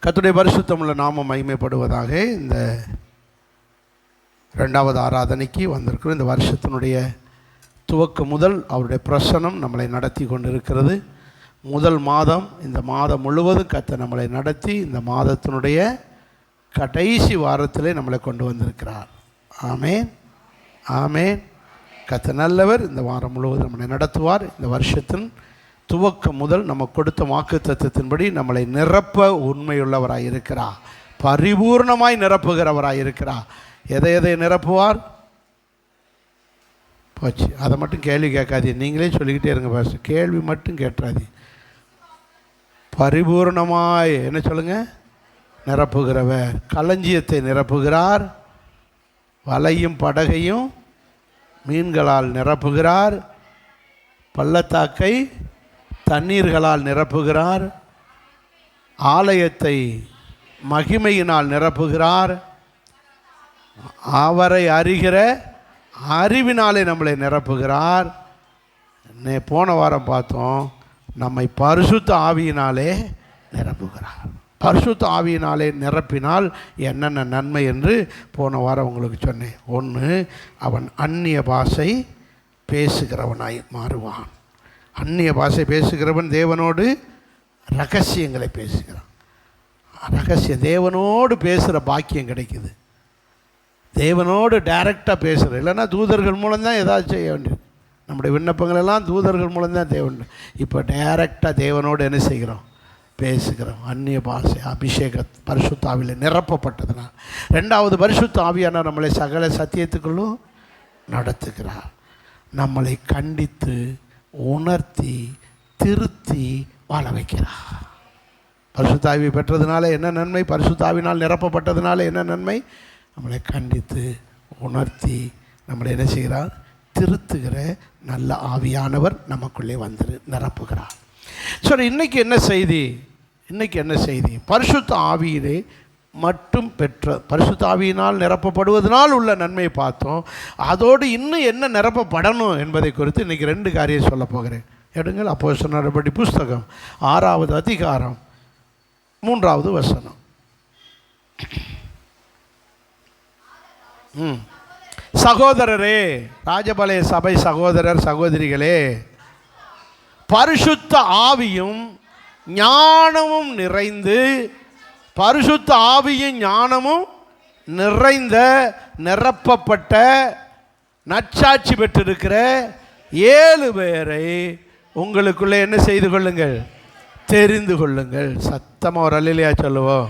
கர்த்தருடைய பரிசுத்தமுள்ள நாமம் மகிமைப்படுவதாக. இந்த 2வது ஆராதனைக்கு வந்திருக்கிறோம். இந்த வருஷத்தினுடைய துவக்கம் முதல் அவருடைய பிரசனம் நம்மளை நடத்தி கொண்டிருக்கிறது. முதல் மாதம், இந்த மாதம் முழுவதும் கர்த்தர் நம்மளை நடத்தி இந்த மாதத்தினுடைய கடைசி வாரத்திலே நம்மளை கொண்டு வந்திருக்கிறார். ஆமேன், ஆமேன். கர்த்தர் நல்லவர். இந்த வாரம் முழுவதும் நம்மளை நடத்துவார். இந்த வருஷத்தின் துவக்கம் முதல் நம்ம கொடுத்த வாக்குத்தத்தத்தின்படி நம்மளை நிரப்ப உண்மையுள்ளவராய் இருக்கிறார். பரிபூர்ணமாய் நிரப்புகிறவராய் இருக்கிறார். எதை எதை நிரப்புவார்? போச்சு, அதை மட்டும் கேள்வி கேட்காதீங்க, நீங்களே சொல்லிக்கிட்டே இருங்க பாஸ்டர். கேள்வி மட்டும் கேட்டாதீ. பரிபூர்ணமாய் என்ன சொல்லுங்க? நிரப்புகிறவர். களஞ்சியத்தை நிரப்புகிறார், வலையும் படகையும் மீன்களால் நிரப்புகிறார், பள்ளத்தாக்கை தண்ணீர்களால் நிரப்புகிறார், ஆலயத்தை மகிமையினால் நிரப்புகிறார், அவரை அறிகிற அறிவினாலே நம்மளை நிரப்புகிறார். போன வாரம் பார்த்தோம், நம்மை பரிசுத்த ஆவியினாலே நிரப்புகிறார். பரிசுத்த ஆவியினாலே நிரப்பினால் என்னென்ன நன்மை என்று போன வாரம் உங்களுக்கு சொன்னேன். 1, அவன் அந்நிய பாஷை பேசுகிறவனாய் மாறுவான். அந்நிய பாஷை பேசுகிறவன் தேவனோடு ரகசியங்களை பேசுகிறான். ரகசியம் தேவனோடு பேசுகிற பாக்கியம் கிடைக்குது. தேவனோடு டைரெக்டாக பேசுகிற, இல்லைன்னா தூதர்கள் மூலம்தான் ஏதாச்சும் செய்ய வேண்டியது. நம்முடைய விண்ணப்பங்களெல்லாம் தூதர்கள் மூலம்தான் தேவன். இப்போ டைரெக்டாக தேவனோடு என்ன செய்கிறோம்? பேசுகிறோம். அந்நிய பாஷை அபிஷேக பரிசுத்த ஆவியில் நிரப்பப்பட்டதுனால். 2வது, பரிசுத்த ஆவியான நம்மளை சகல சத்தியத்துக்குள்ளும் நடத்துகிறார். நம்மளை கண்டித்து உணர்த்தி திருத்தி வாழ வைக்கிறார். பரிசுத்த ஆவி பெற்றதுனால என்ன நன்மை? பரிசுத்த ஆவினால் நிரப்பப்பட்டதுனால என்ன நன்மை? நம்மளை கண்டித்து உணர்த்தி நம்மளை என்ன செய்கிறார்? திருத்துகிற நல்ல ஆவியானவர் நமக்குள்ளே வந்து நிரப்புகிறார். சரி, இன்றைக்கி என்ன செய்தி? இன்றைக்கி என்ன செய்தி? பரிசுத்த ஆவியிலே மட்டும் பெற்ற, பரிசுத்த ஆவியினால் நிரப்பப்படுவதனால் உள்ள நன்மையை பார்த்தோம். அதோடு இன்னும் என்ன நிரப்பப்படணும் என்பதை குறித்து இன்றைக்கி 2 காரியம் சொல்ல போகிறேன். எடுங்கள், அப்போஸ்தலர் நடபடி புஸ்தகம் 6வது அதிகாரம் 3வது வசனம். சகோதரரே, ராஜபாளைய சபை சகோதரர் சகோதரிகளே, பரிசுத்த ஆவியும் ஞானமும் நிறைந்து, பரிசுத்த ஆவியும் ஞானமும் நிறைந்த நிரப்பப்பட்ட நற்சாட்சி பெற்றிருக்கிற 7 பேரை உங்களுக்குள்ளே என்ன செய்து கொள்ளுங்கள்? தெரிந்து கொள்ளுங்கள். சத்தமாக ஒரு அல்லேலூயா சொல்லுவோம்.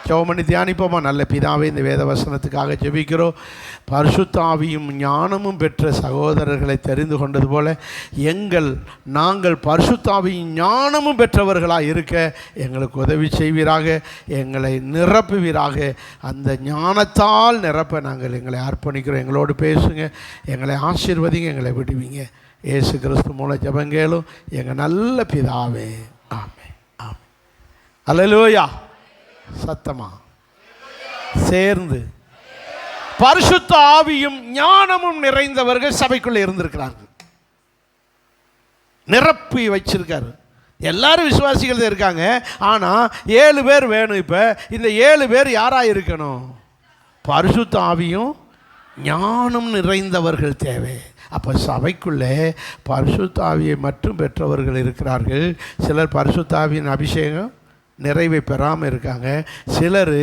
ஜெபமணி தியானிப்போமா? நல்ல பிதாவே, இந்த வேத வசனத்துக்காக ஜெபிக்கிறோம். பரிசுத்த ஆவியும் ஞானமும் பெற்ற சகோதரர்களை தெரிந்து கொண்டது போல நாங்கள் பரிசுத்த ஆவியும் ஞானமும் பெற்றவர்களாக இருக்க எங்களுக்கு உதவி செய்வீராக, எங்களை நிரப்புவீராக. அந்த ஞானத்தால் நிரப்ப நாங்கள் எங்களை அர்ப்பணிக்கிறோம். எங்களோடு பேசுங்க, எங்களை ஆசீர்வதிங்க, எங்களை விடுவீங்க. இயேசு கிறிஸ்து மூலம் ஜெபங்கேளும் எங்கள் நல்ல பிதாவே. ஆமென், ஆமென். அல்லேலூயா. சத்தமா சேர்ந்து பரிசுத்த ஆவியும் ஞானமும் நிறைந்தவர்கள் சபைக்குள்ளே இருந்திருக்கிறார்கள். நிரப்பி வச்சிருக்காரு. எல்லாரும் விசுவாசிகள் இருக்காங்க. ஆனால் 7 பேர் வேணும். இப்போ இந்த 7 பேர் யாராக இருக்கணும்? பரிசுத்த ஆவியும் ஞானம் நிறைந்தவர்கள் தேவை. அப்போ சபைக்குள்ளே பரிசுத்த ஆவியை மட்டும் பெற்றவர்கள் இருக்கிறார்கள். சிலர் பரிசுத்த ஆவியின் அபிஷேகம் நிறைவை பெறாமல் இருக்காங்க. சிலர்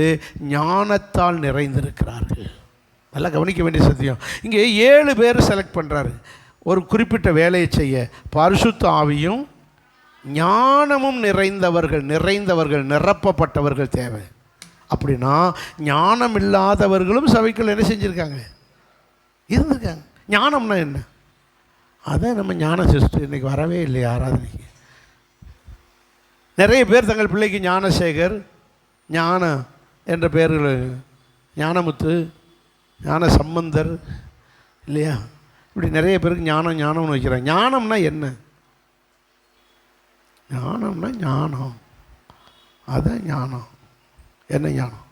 ஞானத்தால் நிறைந்திருக்கிறார்கள். நல்லா கவனிக்க வேண்டிய சத்தியம். இங்கே 7 பேர் செலக்ட் பண்ணுறாரு ஒரு குறிப்பிட்ட வேலையை செய்ய. பரிசுத்த ஆவியும் ஞானமும் நிறைந்தவர்கள் நிரப்பப்பட்டவர்கள் தேவை. அப்படின்னா ஞானம் இல்லாதவர்களும் சபைக்குள்ள என்ன செஞ்சுருக்காங்க? இருந்திருக்காங்க. ஞானம்னா என்ன? அதான் நம்ம ஞான சிஸ்டர் இன்றைக்கி வரவே இல்லையா ஆராதனைக்கு? நிறைய பேர் தங்கள் பிள்ளைக்கு ஞானசேகர், ஞான என்ற பெயர்கள், ஞானமுத்து, ஞான சம்பந்தர், இல்லையா? இப்படி நிறைய பேருக்கு ஞானம்னு வைக்கிறாங்க. ஞானம்னா என்ன? ஞானம்னா ஞானம், அதான் ஞானம். என்ன ஞானம்?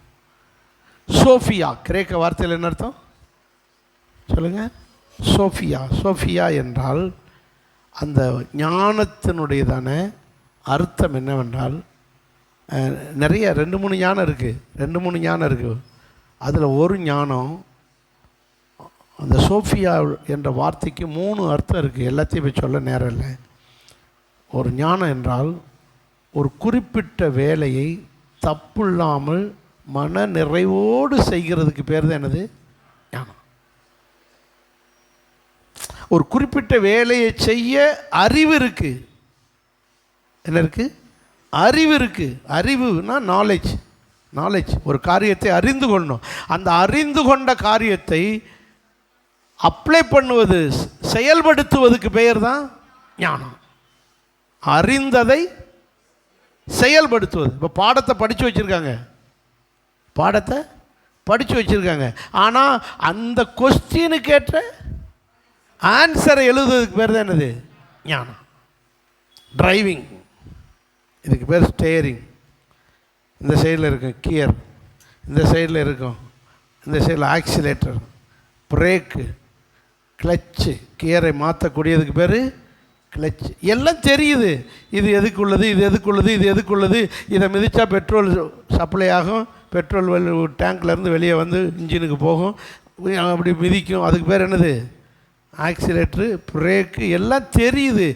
சோஃபியா, கிரேக்க வார்த்தையில் என்ன அர்த்தம் சொல்லுங்கள்? சோஃபியா என்றால் அந்த ஞானத்தினுடையதான அர்த்தம் என்னவென்றால் நிறைய 2-3 ஞானம் இருக்குது. அதில் ஒரு ஞானம், அந்த சோஃபியா என்ற வார்த்தைக்கு 3 அர்த்தம் இருக்குது. எல்லாத்தையும் போய் சொல்ல நேரம் இல்லை. ஒரு ஞானம் என்றால் ஒரு குறிப்பிட்ட வேலையை தப்பில்லாமல் மன நிறைவோடு செய்கிறதுக்கு பேர் தான் என்னது? ஞானம். ஒரு குறிப்பிட்ட வேலையை செய்ய அறிவு இருக்குது. என்ன இருக்குது? அறிவு இருக்குது. அறிவுனா நாலேஜ். ஒரு காரியத்தை அறிந்து கொள்ளணும். அந்த அறிந்து கொண்ட காரியத்தை அப்ளை பண்ணுவது, செயல்படுத்துவதுக்கு பெயர் தான் ஞானம். அறிந்ததை செயல்படுத்துவது. இப்போ பாடத்தை படித்து வச்சுருக்காங்க, ஆனால் அந்த கொஸ்டினுக்கு ஏற்ற ஆன்சரை எழுதுறதுக்கு பேர் தான் என்னது? ஞானம். டிரைவிங், இதுக்கு பேர் ஸ்டேரிங். இந்த சைடில் இருக்கும் கியர், இந்த சைடில் இருக்கும், இந்த சைடில் ஆக்சிலேட்டர், பிரேக்கு, கிளச்சு. கியரை மாற்றக்கூடியதுக்கு பேர் கிளச்சு. எல்லாம் தெரியுது. இது எதுக்குள்ளது, இதை மிதித்தா பெட்ரோல் சப்ளை ஆகும், பெட்ரோல் டேங்க்லேருந்து வெளியே வந்து இன்ஜினுக்கு போகும், அப்படி மிதிக்கும். அதுக்கு பேர் என்னது? Accelerator, brake. எல்லாம் தெரியுது.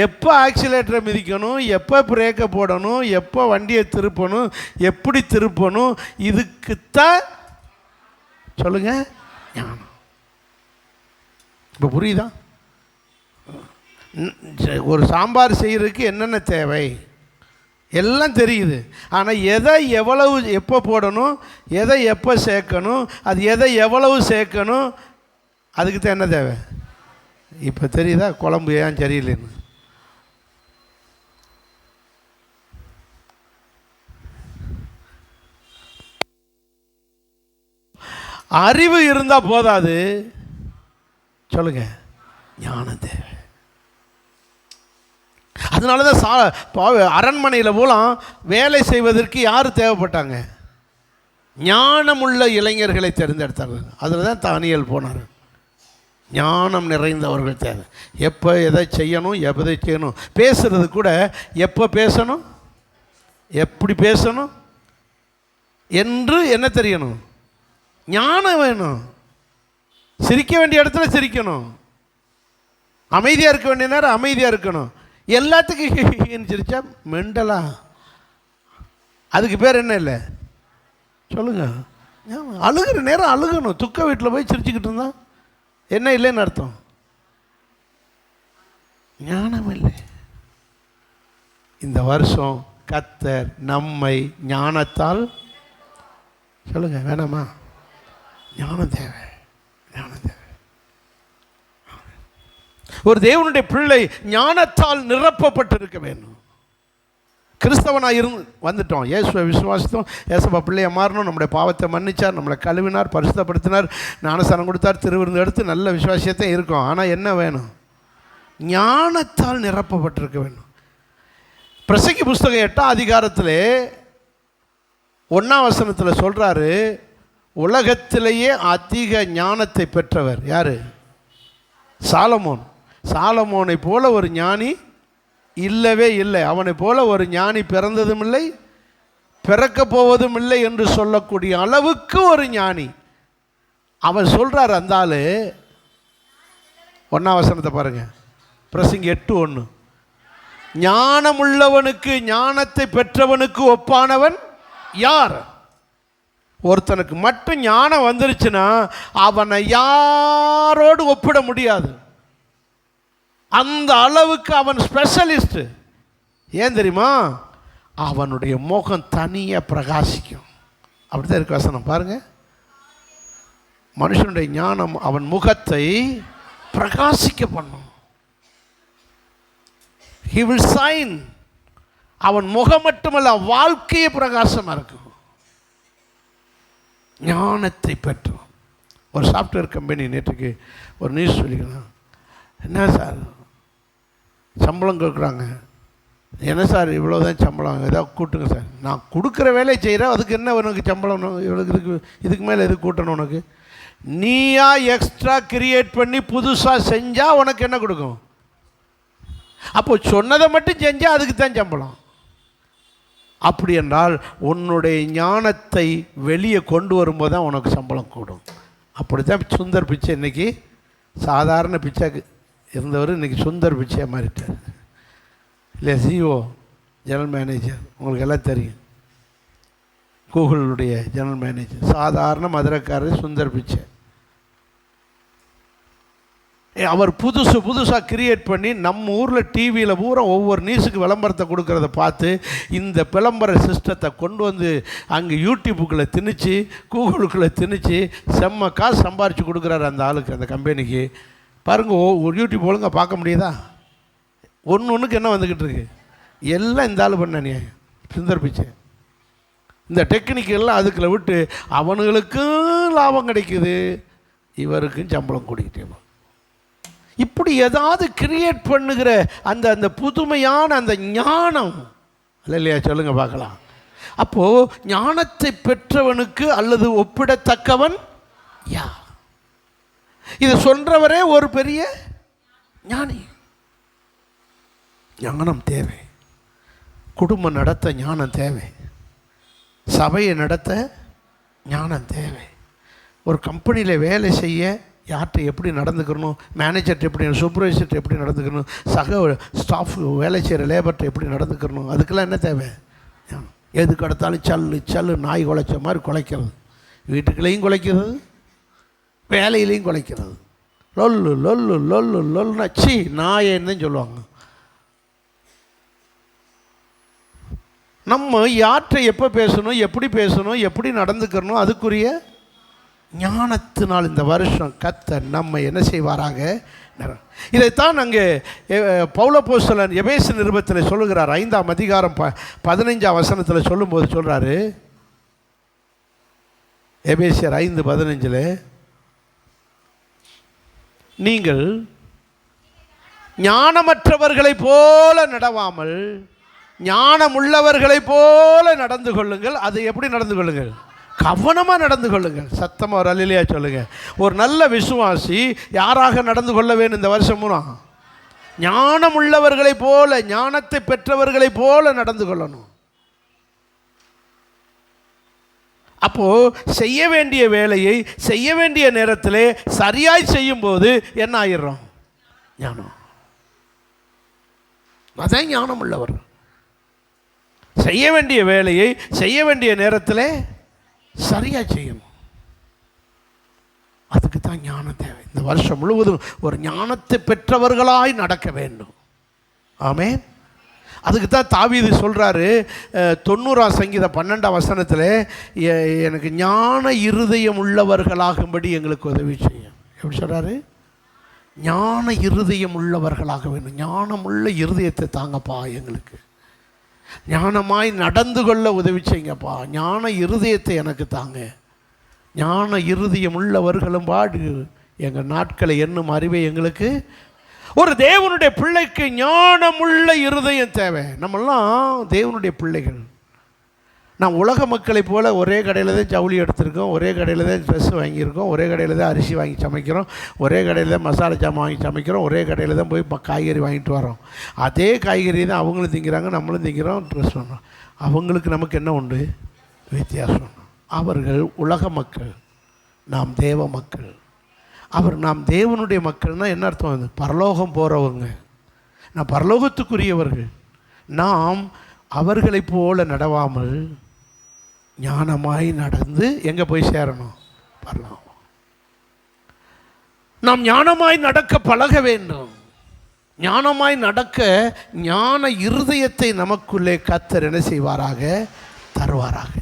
எப்போ ஆக்சிலேட்டரை மிதிக்கணும், எப்போ பிரேக்கை போடணும், எப்போ வண்டியை திருப்பணும், எப்படி திருப்பணும், இதுக்குத்தான் சொல்லுங்கள் ஞானம். இப்போ புரியுதா? ஒரு சாம்பார் செய்கிறதுக்கு என்னென்ன தேவை எல்லாம் தெரியுது. ஆனால் எதை எவ்வளவு எப்போ போடணும், எதை எப்போ சேர்க்கணும், அது எதை எவ்வளவு சேர்க்கணும், அதுக்கு தான் என்ன தேவை? இப்போ தெரியுதா குழம்பு ஏன் சரியில்லைன்னு? அறிவு இருந்தால் போதாது, சொல்லுங்க, ஞானம் தேவை. அதனால தான் அரண்மனையில் போலாம் வேலை செய்வதற்கு யார் தேவைப்பட்டாங்க? ஞானமுள்ள இளைஞர்களை தேர்ந்தெடுத்தார்கள். அதில் தான் தானியேல் போனார். ஞானம் நிறைந்தவர்கள் தேவை. எப்போ எதை செய்யணும், எதை செய்யணும், பேசுறது கூட எப்போ பேசணும், எப்படி பேசணும் என்று என்ன தெரியணும்? ஞானம் வேணும். சிரிக்க வேண்டிய இடத்துல சிரிக்கணும், அமைதியாக இருக்க வேண்டிய நேரம் அமைதியாக இருக்கணும். எல்லாத்துக்கும் சிரிச்சா மெண்டலா? அதுக்கு பேர் என்ன இல்லை? சொல்லுங்க. அழுகிற நேரம் அழுகணும். துக்க வீட்டில் போய் சிரிச்சுக்கிட்டு இருந்தா என்ன இல்லைன்னு அர்த்தம்? ஞானம் இல்லை. இந்த வருஷம் கர்த்தர் நம்மை ஞானத்தால், சொல்லுங்க, வேணாமா? ஞானம் தேவை. ஒரு தேவனுடைய பிள்ளை ஞானத்தால் நிரப்பப்பட்டிருக்க வேண்டும். கிறிஸ்தவனாக வந்துட்டோம், இயேசுவை விசுவாசித்தோம், இயேசுவா பிள்ளையை மாறணும், நம்முடைய பாவத்தை மன்னிச்சார், நம்மளை கழுவினார், பரிசுத்தப்படுத்தினார், ஞானஸ்தானம் கொடுத்தார், திருவிருந்து எடுத்து நல்ல விசுவாசியத்தை இருக்கும். ஆனால் என்ன வேணும்? ஞானத்தால் நிரப்பப்பட்டிருக்க வேண்டும். பிரசங்கி புஸ்தகம் 8ஆம் அதிகாரத்திலே 1ஆம் வசனத்தில் சொல்கிறாரு, உலகத்திலேயே அதிக ஞானத்தை பெற்றவர் யார்? சாலமோனை போல ஒரு ஞானி இல்லவே இல்லை. அவனை போல ஒரு ஞானி பிறந்ததும் இல்லை, பிறக்க போவதும் இல்லை என்று சொல்லக்கூடிய அளவுக்கு ஒரு ஞானி. அவன் சொல்கிறார், அந்த ஆள் 1ஆம் வசனத்தை பாருங்க, பிரசங்கி 8:1. ஞானமுள்ளவனுக்கு, ஞானத்தை பெற்றவனுக்கு ஒப்பானவன் யார்? ஒருத்தனுக்கு மட்டும் ஞானம் வந்துருச்சுன்னா அவனை யாரோடு ஒப்பிட முடியாது. அந்த அளவுக்கு அவன் ஸ்பெஷலிஸ்ட். ஏன் தெரியுமா? அவனுடைய முகம் தனியாக பிரகாசிக்கும். அப்படிதான் இருக்கு வசனம் பாருங்க. மனுஷனுடைய ஞானம் அவன் முகத்தை பிரகாசிக்க பண்ணும். He will shine. அவன் முகம் மட்டுமல்ல, வாழ்க்கையே பிரகாசமாக இருக்கும். ஞானத்தை பெற்றோம். ஒரு சாஃப்ட்வேர் கம்பெனி நேற்றுக்கு ஒரு நியூஸ் சொல்லிக்கலாம். என்ன சார் சம்பளம் கொடுக்குறாங்க? என்ன சார் இவ்வளோதான் சம்பளம், ஏதாவது கூட்டுங்க சார். நான் கொடுக்குற வேலையை செய்கிறேன், அதுக்கு என்ன உனக்கு சம்பளம்? இவ்வளோ இதுக்கு மேலே எதுக்கு கூட்டணும் உனக்கு? நீயா எக்ஸ்ட்ரா கிரியேட் பண்ணி புதுசாக செஞ்சால் உனக்கு என்ன கொடுக்கும்? அப்போ சொன்னதை மட்டும் செஞ்சால் அதுக்கு தான் சம்பளம். அப்படி என்றால் உன்னுடைய ஞானத்தை வெளியே கொண்டு வரும்போது தான் உனக்கு சம்பளம் கூடும். அப்படி தான் சுந்தர் பிச்சை இன்றைக்கி சாதாரண பிச்சைக்கு இருந்தவர் இன்றைக்கி சுந்தர் பிச்சையாக மாறிட்டார் இல்லையா? சிஓ, ஜெனரல் மேனேஜர், உங்களுக்கு எல்லாம் தெரியும். கூகுளுடைய ஜெனரல் மேனேஜர், சாதாரண மதுரைக்காரர் சுந்தர் பிச்சை. அவர் புதுசாக கிரியேட் பண்ணி நம்ம ஊரில் டிவியில் பூரா ஒவ்வொரு நியூஸுக்கு விளம்பரத்தை கொடுக்கறத பார்த்து இந்த விளம்பர சிஸ்டத்தை கொண்டு வந்து அங்கே யூடியூப்புக்குள்ளே திணிச்சு, கூகுளுக்குள்ளே திணிச்சு செம்ம காசு சம்பாரித்து கொடுக்குறாரு அந்த ஆளுக்கு, அந்த கம்பெனிக்கு. பாருங்கள், ஒரு யூடியூப் ஒழுங்காக பார்க்க முடியுதா? ஒன்றுக்கு என்ன வந்துக்கிட்டு இருக்கு? எல்லாம் இந்த ஆள் பண்ண நீ சுந்தர் பிச்சை. இந்த டெக்னிக்கெல்லாம் அதுக்குள்ள விட்டு அவனுங்களுக்கும் லாபம் கிடைக்குது, இவருக்கும் சம்பளம் கொடுக்கிட்டே. இப்படி ஏதாவது கிரியேட் பண்ணுகிற அந்த அந்த புதுமையான அந்த ஞானம் இல்லையா? சொல்லுங்கள் பார்க்கலாம். அப்போது ஞானத்தை பெற்றவனுக்கு அல்லது ஒப்பிடத்தக்கவன் யா? இதை சொல்றவரே ஒரு பெரிய ஞானி. ஞானம் தேவை, குடும்பம் நடத்த ஞானம் தேவை, சபையை நடத்த ஞானம் தேவை, ஒரு கம்பெனியில் வேலை செய்ய யார்கிட்ட எப்படி நடந்துக்கணும், மேனேஜர்கிட்ட எப்படி, சூப்பர்வைசர்கிட்ட எப்படி நடந்துக்கணும், சக ஸ்டாஃப் வேலை செய்கிற லேபர்கிட்ட எப்படி நடந்துக்கணும், அதுக்கெல்லாம் என்ன தேவை? எதுக்கு எடுத்தாலும் சல்லு நாய் குலைச்ச மாதிரி குலைக்கிறது, வீட்டுக்குள்ளேயும் குலைக்கிறது, வேலையிலையும் குலைக்கிறது. லொல்லு லொல்லு லொல்லு லொல்லுனா சி நாயன்னு சொல்லுவாங்க. நம்ம யார்கிட்ட எப்போ பேசணும், எப்படி பேசணும், எப்படி நடந்துக்கணும், அதுக்குரிய ஞானத்தினால் இந்த வருஷம் கர்த்தர் நம்ம என்ன செய்வாராக. இதைத்தான் அங்கே பவுலப்போஸ்தலன் எபேசு நிருபத்தில் சொல்லுகிறார். 5ஆம் அதிகாரம் 15ஆம் வசனத்தில் சொல்லும்போது சொல்கிறாரு, எபேசியர் 5:15, நீங்கள் ஞானமற்றவர்களைப் போல நடவாமல் ஞானமுள்ளவர்களைப் போல நடந்து கொள்ளுங்கள். அது எப்படி நடந்து கொள்ளுங்கள்? கவனமாக நடந்து கொள்ளுங்கள். சத்தமாக ஒரு அல்லேலூயா சொல்லுங்கள். ஒரு நல்ல விசுவாசி யாராக நடந்து கொள்ள வேண்டும் இந்த வருஷம் பூரா? ஞானம் உள்ளவர்களைப் போல, ஞானத்தை பெற்றவர்களைப் போல நடந்து கொள்ளணும். அப்போது செய்ய வேண்டிய வேலையை செய்ய வேண்டிய நேரத்திலே சரியாய் செய்யும்போது என்ன ஆயிடுறோம்? ஞானம். அதான் ஞானம் உள்ளவர். செய்ய வேண்டிய வேலையை செய்ய வேண்டிய நேரத்தில் சரியாக செய்யணும். அதுக்கு தான் ஞானம் தேவை. இந்த வருஷம் முழுவதும் ஒரு ஞானத்தை பெற்றவர்களாய் நடக்க வேண்டும். ஆமென். அதுக்கு தான் தாவீது சொல்கிறாரு 90ஆம் சங்கீதம் 12ஆம் வசனத்தில், எனக்கு ஞான இருதயம் உள்ளவர்களாகும்படி எங்களுக்கு உதவி செய்யும். எப்படி சொல்கிறாரு? ஞான இருதயம் உள்ளவர்களாக வேண்டும். ஞானமுள்ள இருதயத்தை தாங்கப்பா, எங்களுக்கு ஞானமாய் நடந்து கொள்ள உதவி செய்யுங்கப்பா, ஞான இருதயத்தை எனக்கு தாங்க. ஞான இருதயம் உள்ளவர்களும் பாடு எங்கள் நாட்களை என்னும் அறிவை எங்களுக்கு. ஒரு தேவனுடைய பிள்ளைக்கு ஞானமுள்ள இருதயம் தேவை. நம்மெல்லாம் தேவனுடைய பிள்ளைகள். நான் உலக மக்களைப் போல் ஒரே கடையில் தான் ஜவுளி எடுத்திருக்கோம், ஒரே கடையில் தான் ட்ரெஸ் வாங்கியிருக்கோம், ஒரே கடையில் தான் அரிசி வாங்கி சமைக்கிறோம், ஒரே கடையில் தான் மசாலா ஜாமான் வாங்கி சமைக்கிறோம், ஒரே கடையில் தான் போய் காய்கறி வாங்கிட்டு வரோம். அதே காய்கறி தான் அவங்களும் திங்கிறாங்க, நம்மளும் திங்கிறோம், ட்ரெஸ் பண்ணுறோம். அவங்களுக்கு நமக்கு என்ன உண்டு? வித்தியாசம். அவர்கள் உலக மக்கள், நாம் தேவ மக்கள். நாம் தேவனுடைய மக்கள்னால் என்ன அர்த்தம்? அது பரலோகம் போகிறவங்க, நான் பரலோகத்துக்குரியவர்கள். நாம் அவர்களைப் போல நடவாமல் ஞானமாய் நடந்து எங்கே போய் சேரணும்? பரலோகம். நாம் ஞானமாய் நடக்க பழக வேண்டும். ஞானமாய் நடக்க ஞான இருதயத்தை நமக்குள்ளே கர்த்தர் என்ன செய்வாராக? தருவாராக.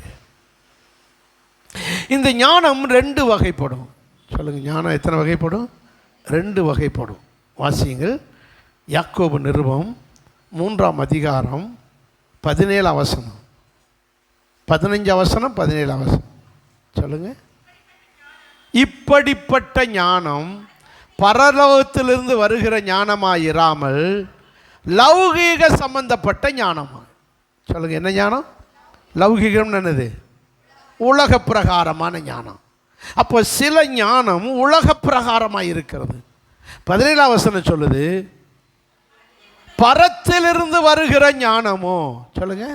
இந்த ஞானம் 2 வகைப்படும். சொல்லுங்கள், ஞானம் எத்தனை வகைப்படும்? 2 வகைப்படும். வாசியுங்கள். யாக்கோபு நிருபம் 3ஆம் அதிகாரம் 17ஆம் வசனம், 15ஆம் வசனம், 17ஆம் வசனம். சொல்லுங்கள். இப்படிப்பட்ட ஞானம் பரலோகத்திலிருந்து வருகிற ஞானமாயிராமல் லௌகீக சம்பந்தப்பட்ட ஞானமா. சொல்லுங்கள், என்ன ஞானம்? லௌகீகம் என்னது? உலக பிரகாரமான ஞானம். அப்போ சில ஞானம் உலக பிரகாரமாக இருக்கிறது. 17ஆம் வசனம் சொல்லுது, பரத்திலிருந்து வருகிற ஞானமோ. சொல்லுங்க,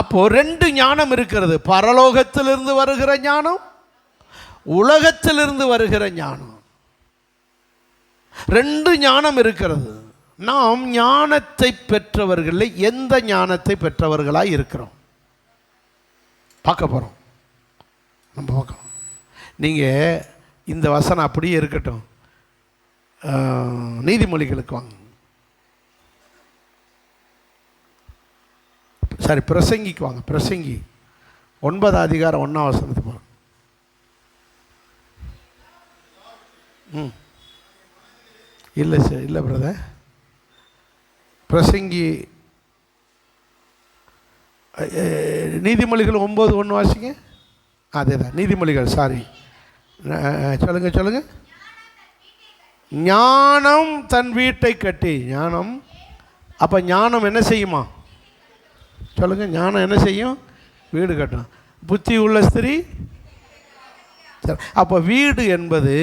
அப்போ ரெண்டு ஞானம் இருக்கிறது. பரலோகத்திலிருந்து வருகிற ஞானம், உலகத்திலிருந்து வருகிற ஞானம். ரெண்டு ஞானம் இருக்கிறது. நாம் ஞானத்தை பெற்றவர்களில் எந்த ஞானத்தை பெற்றவர்களாக இருக்கிறோம் பார்க்க போகிறோம். நம்ம பார்க்கணும். நீங்கள் இந்த வசனம் அப்படியே இருக்கட்டும், நீதிமொழிகளுக்கு வாங்க. சரி, பிரசங்கிக்கு வாங்க. பிரசங்கி 9 அதிகாரம் 1 வசனத்துக்கு போகிறோம். இல்லை சார், இல்லை பிரதர். பிரசங்கி நீதிமொழிகள் 9:1 வாசிங்க. அதே தான் நீதிமொழிகள். சாரி, சொல்லுங்க. ஞானம் தன் வீட்டை கட்டி. ஞானம், அப்போ ஞானம் என்ன செய்யுமா? சொல்லுங்க. ஞானம் என்ன செய்யும்? வீடு கட்டும். புத்தி உள்ள ஸ்திரீ. அப்போ வீடு என்பது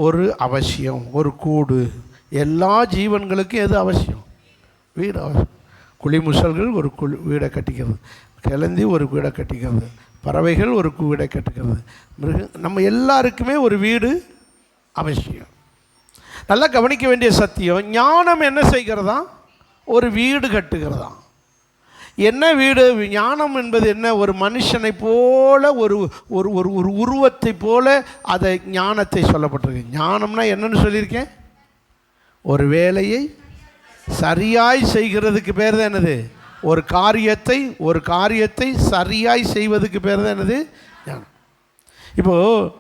ஒரு அவசியம், ஒரு கூடு. எல்லா ஜீவன்களுக்கும் எது அவசியம்? வீடு அவசியம். குளிமுசல்கள் ஒரு வீடை கட்டிக்கிறது, கிளந்தி ஒரு வீடை கட்டிக்கிறது, பறவைகள் ஒரு வீடை கட்டுக்கிறது, நம்ம எல்லாருக்குமே ஒரு வீடு அவசியம். நல்லா கவனிக்க வேண்டிய சத்தியம், ஞானம் என்ன செய்கிறதா? ஒரு வீடு கட்டுகிறதா. என்ன வீடு? ஞானம் என்பது என்ன? ஒரு மனுஷனை போல, ஒரு ஒரு ஒரு உருவத்தை போல அதை ஞானத்தை சொல்லப்பட்டிருக்கு. ஞானம்னா என்னன்னு சொல்லியிருக்கேன்? ஒரு வேலையை சரியாய் செய்கிறதுக்கு பேர் தான் என்னது? ஒரு காரியத்தை சரியாய் செய்வதுக்கு பேர் தான் என்னது? ஞானம். இப்போது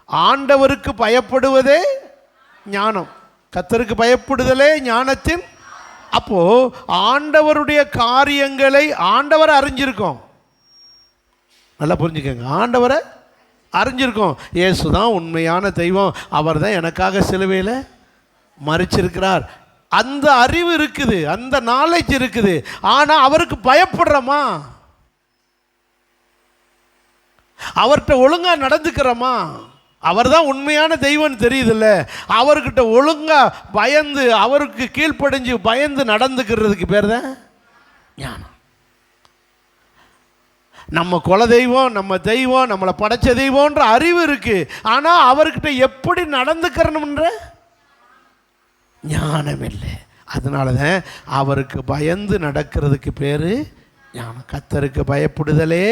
ஆண்டவருக்கு பயப்படுவதே ஞானம், கர்த்தருக்கு பயப்படுதலே ஞானத்தின். அப்போது ஆண்டவருடைய காரியங்களை ஆண்டவரை அறிஞ்சிருக்கோம். நல்லா புரிஞ்சுக்கங்க, ஆண்டவரை அறிஞ்சிருக்கோம். இயேசு தான் உண்மையான தெய்வம், அவர் தான் எனக்காக சிலுவையில் மரிச்சிருக்கிறார். அந்த அறிவு இருக்குது, அந்த நாலேஜ் இருக்குது. ஆனால் அவருக்கு பயப்படுறோமா? அவர்கிட்ட ஒழுங்காக நடந்துக்கிறோமா? அவர் தான் உண்மையான தெய்வம்னு தெரியுதில்ல, அவர்கிட்ட ஒழுங்காக பயந்து, அவருக்கு கீழ்ப்படிஞ்சு பயந்து நடந்துக்கிறதுக்கு பேர் தான் ஞானம். நம்ம குல தெய்வம், நம்ம தெய்வம், நம்மளை படைச்ச தெய்வம்ன்ற அறிவு இருக்குது. ஆனால் அவர்கிட்ட எப்படி நடந்துக்கிறணும்ன்ற ஞானம் இல்லை. அதனால தான் அவருக்கு பயந்து நடக்கிறதுக்கு பேர் ஞானம். கர்த்தருக்கு பயப்படுதலே.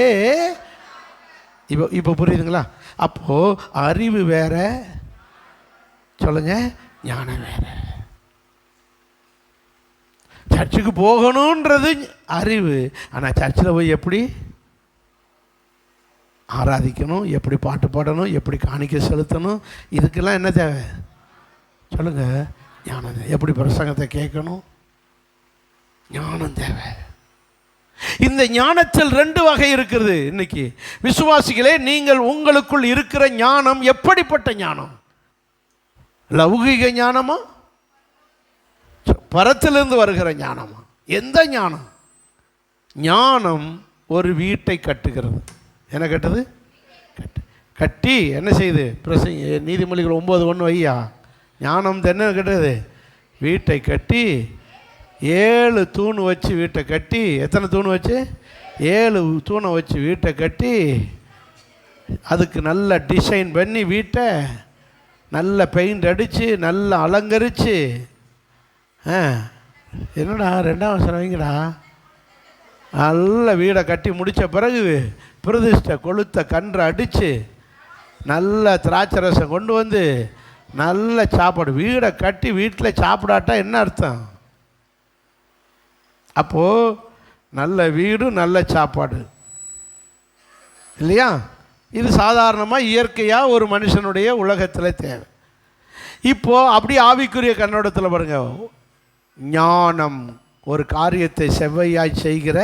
இப்போ புரியுதுங்களா? அப்போது அறிவு வேற, சொல்லுங்க, ஞானம் வேற. சர்ச்சுக்கு போகணுன்றது அறிவு. ஆனால் சர்ச்சில் போய் எப்படி ஆராதிக்கணும், எப்படி பாட்டு பாடணும், எப்படி காணிக்கை செலுத்தணும், இதுக்கெல்லாம் என்ன தேவை? சொல்லுங்கள், ஞானம். எப்படி பிரசங்கத்தை கேட்கணும், ஞானம் தேவை. இந்த ஞானத்தில் 2 வகை இருக்கிறது. இன்னைக்கு விசுவாசிகளே, நீங்கள் உங்களுக்குள் இருக்கிற ஞானம் எப்படிப்பட்ட ஞானம்? லௌகிக ஞானமா, பரத்திலிருந்து வருகிற ஞானமா? எந்த ஞானம்? ஞானம் ஒரு வீட்டை கட்டுகிறது. என்ன கட்டுது? கட்டி என்ன செய்யுது? நீதிமொழிகள் 9:1 வையா. ஞானம் என்ன கட்டுது? வீட்டை கட்டி 7 தூண் வச்சு வீட்டை கட்டி. எத்தனை தூண் வச்சு? 7 தூணை வச்சு வீட்டை கட்டி, அதுக்கு நல்ல டிசைன் பண்ணி, வீட்டை நல்ல பெயிண்ட் அடித்து நல்லா அலங்கரித்து. என்னடா 2ஆம் வசனம் வைங்கடா. நல்ல வீடை கட்டி முடித்த பிறகு பிரதிஷ்டை கொளுத்த கன்றை அடித்து நல்ல திராட்சை ரசம் கொண்டு வந்து நல்ல சாப்பாடு. வீடை கட்டி வீட்டில் சாப்பிடாட்டா என்ன அர்த்தம்? அப்போது நல்ல வீடு, நல்ல சாப்பாடு இல்லையா? இது சாதாரணமாக இயற்கையாக ஒரு மனுஷனுடைய உலகத்தில் தேவை. இப்போது அப்படி ஆவிக்குரிய கண்ணோட்டத்தில் பாருங்க, ஞானம் ஒரு காரியத்தை செவ்வையாய் செய்கிற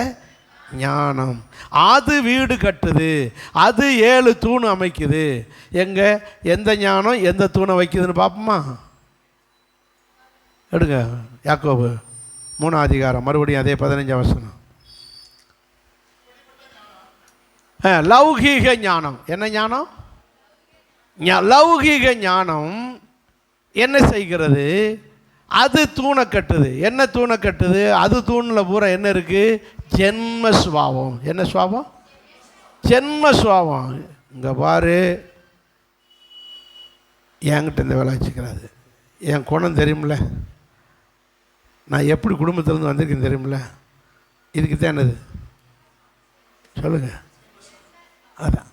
ஞானம். அது வீடு கட்டுது, அது 7 தூண் அமைக்குது. எந்த ஞானம் எந்த தூணை வைக்குதுன்னு பார்ப்போமா? எடுங்க, யாக்கோபு 3ஆம் அதிகாரம், மறுபடியும் அதே 15ஆம் வசனம். லௌகீக ஞானம். என்ன ஞானம்? லௌகீக ஞானம் என்ன செய்கிறது? அது தூணை கட்டுது. என்ன தூணை கட்டுது? அது தூணில் பூரா என்ன இருக்குது? ஜென்ம சுபாவம். என்ன சுபாவம்? ஜென்ம சுபாவம். இங்கே பாரு, என்கிட்ட இந்த வேலை வச்சுக்கிறாரு. என் குணம் தெரியுமில்ல, நான் எப்படி குடும்பத்திலேருந்து வந்திருக்கேன் தெரியுமில்ல. இதுக்கு தான் என்னது சொல்லுங்கள். அதான்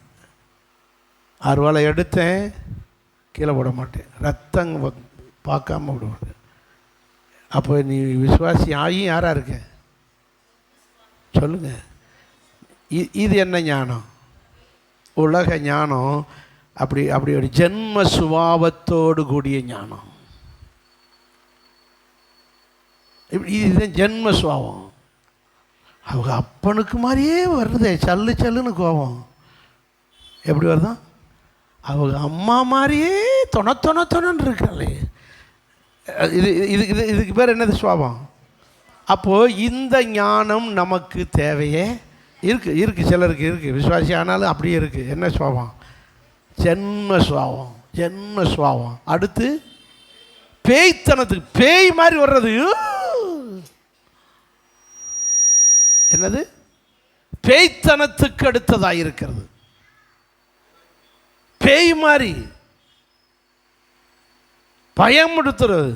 அறுவாலை எடுத்தேன், கீழே போட மாட்டேன், ரத்தம் பார்க்காம விட மாட்டேன். அப்போ நீ விசுவாசி ஆகியும் யாராக இருக்க சொல்லுங்கள். இது என்ன ஞானம்? உலக ஞானம். அப்படி ஒரு ஜென்ம சுபாவத்தோடு கூடிய ஞானம். இதுதான் ஜென்ம சுபாவம். அவங்க அப்பனுக்கு மாதிரியே வருதே, சல்லு சல்லுன்னு கோபம். எப்படி வருதான்? அவங்க அம்மா மாதிரியே தொணன்னு இருக்காளே. இதுக்கு பேர் என்னது? சுபாவம். அப்போது இந்த ஞானம் நமக்கு தேவையே இருக்குது. சிலருக்கு இருக்குது, விசுவாசி ஆனாலும் அப்படியே இருக்குது. என்ன சுபாவம்? ஜென்ம சுபாவம். ஜென்ம சுபாவம். அடுத்து பேய்த்தனத்துக்கு, பேய் மாதிரி வர்றது. என்னது? பேய்த்தனத்துக்கு அடுத்ததாக இருக்கிறது. பேய் மாதிரி பயம் எடுத்துறது,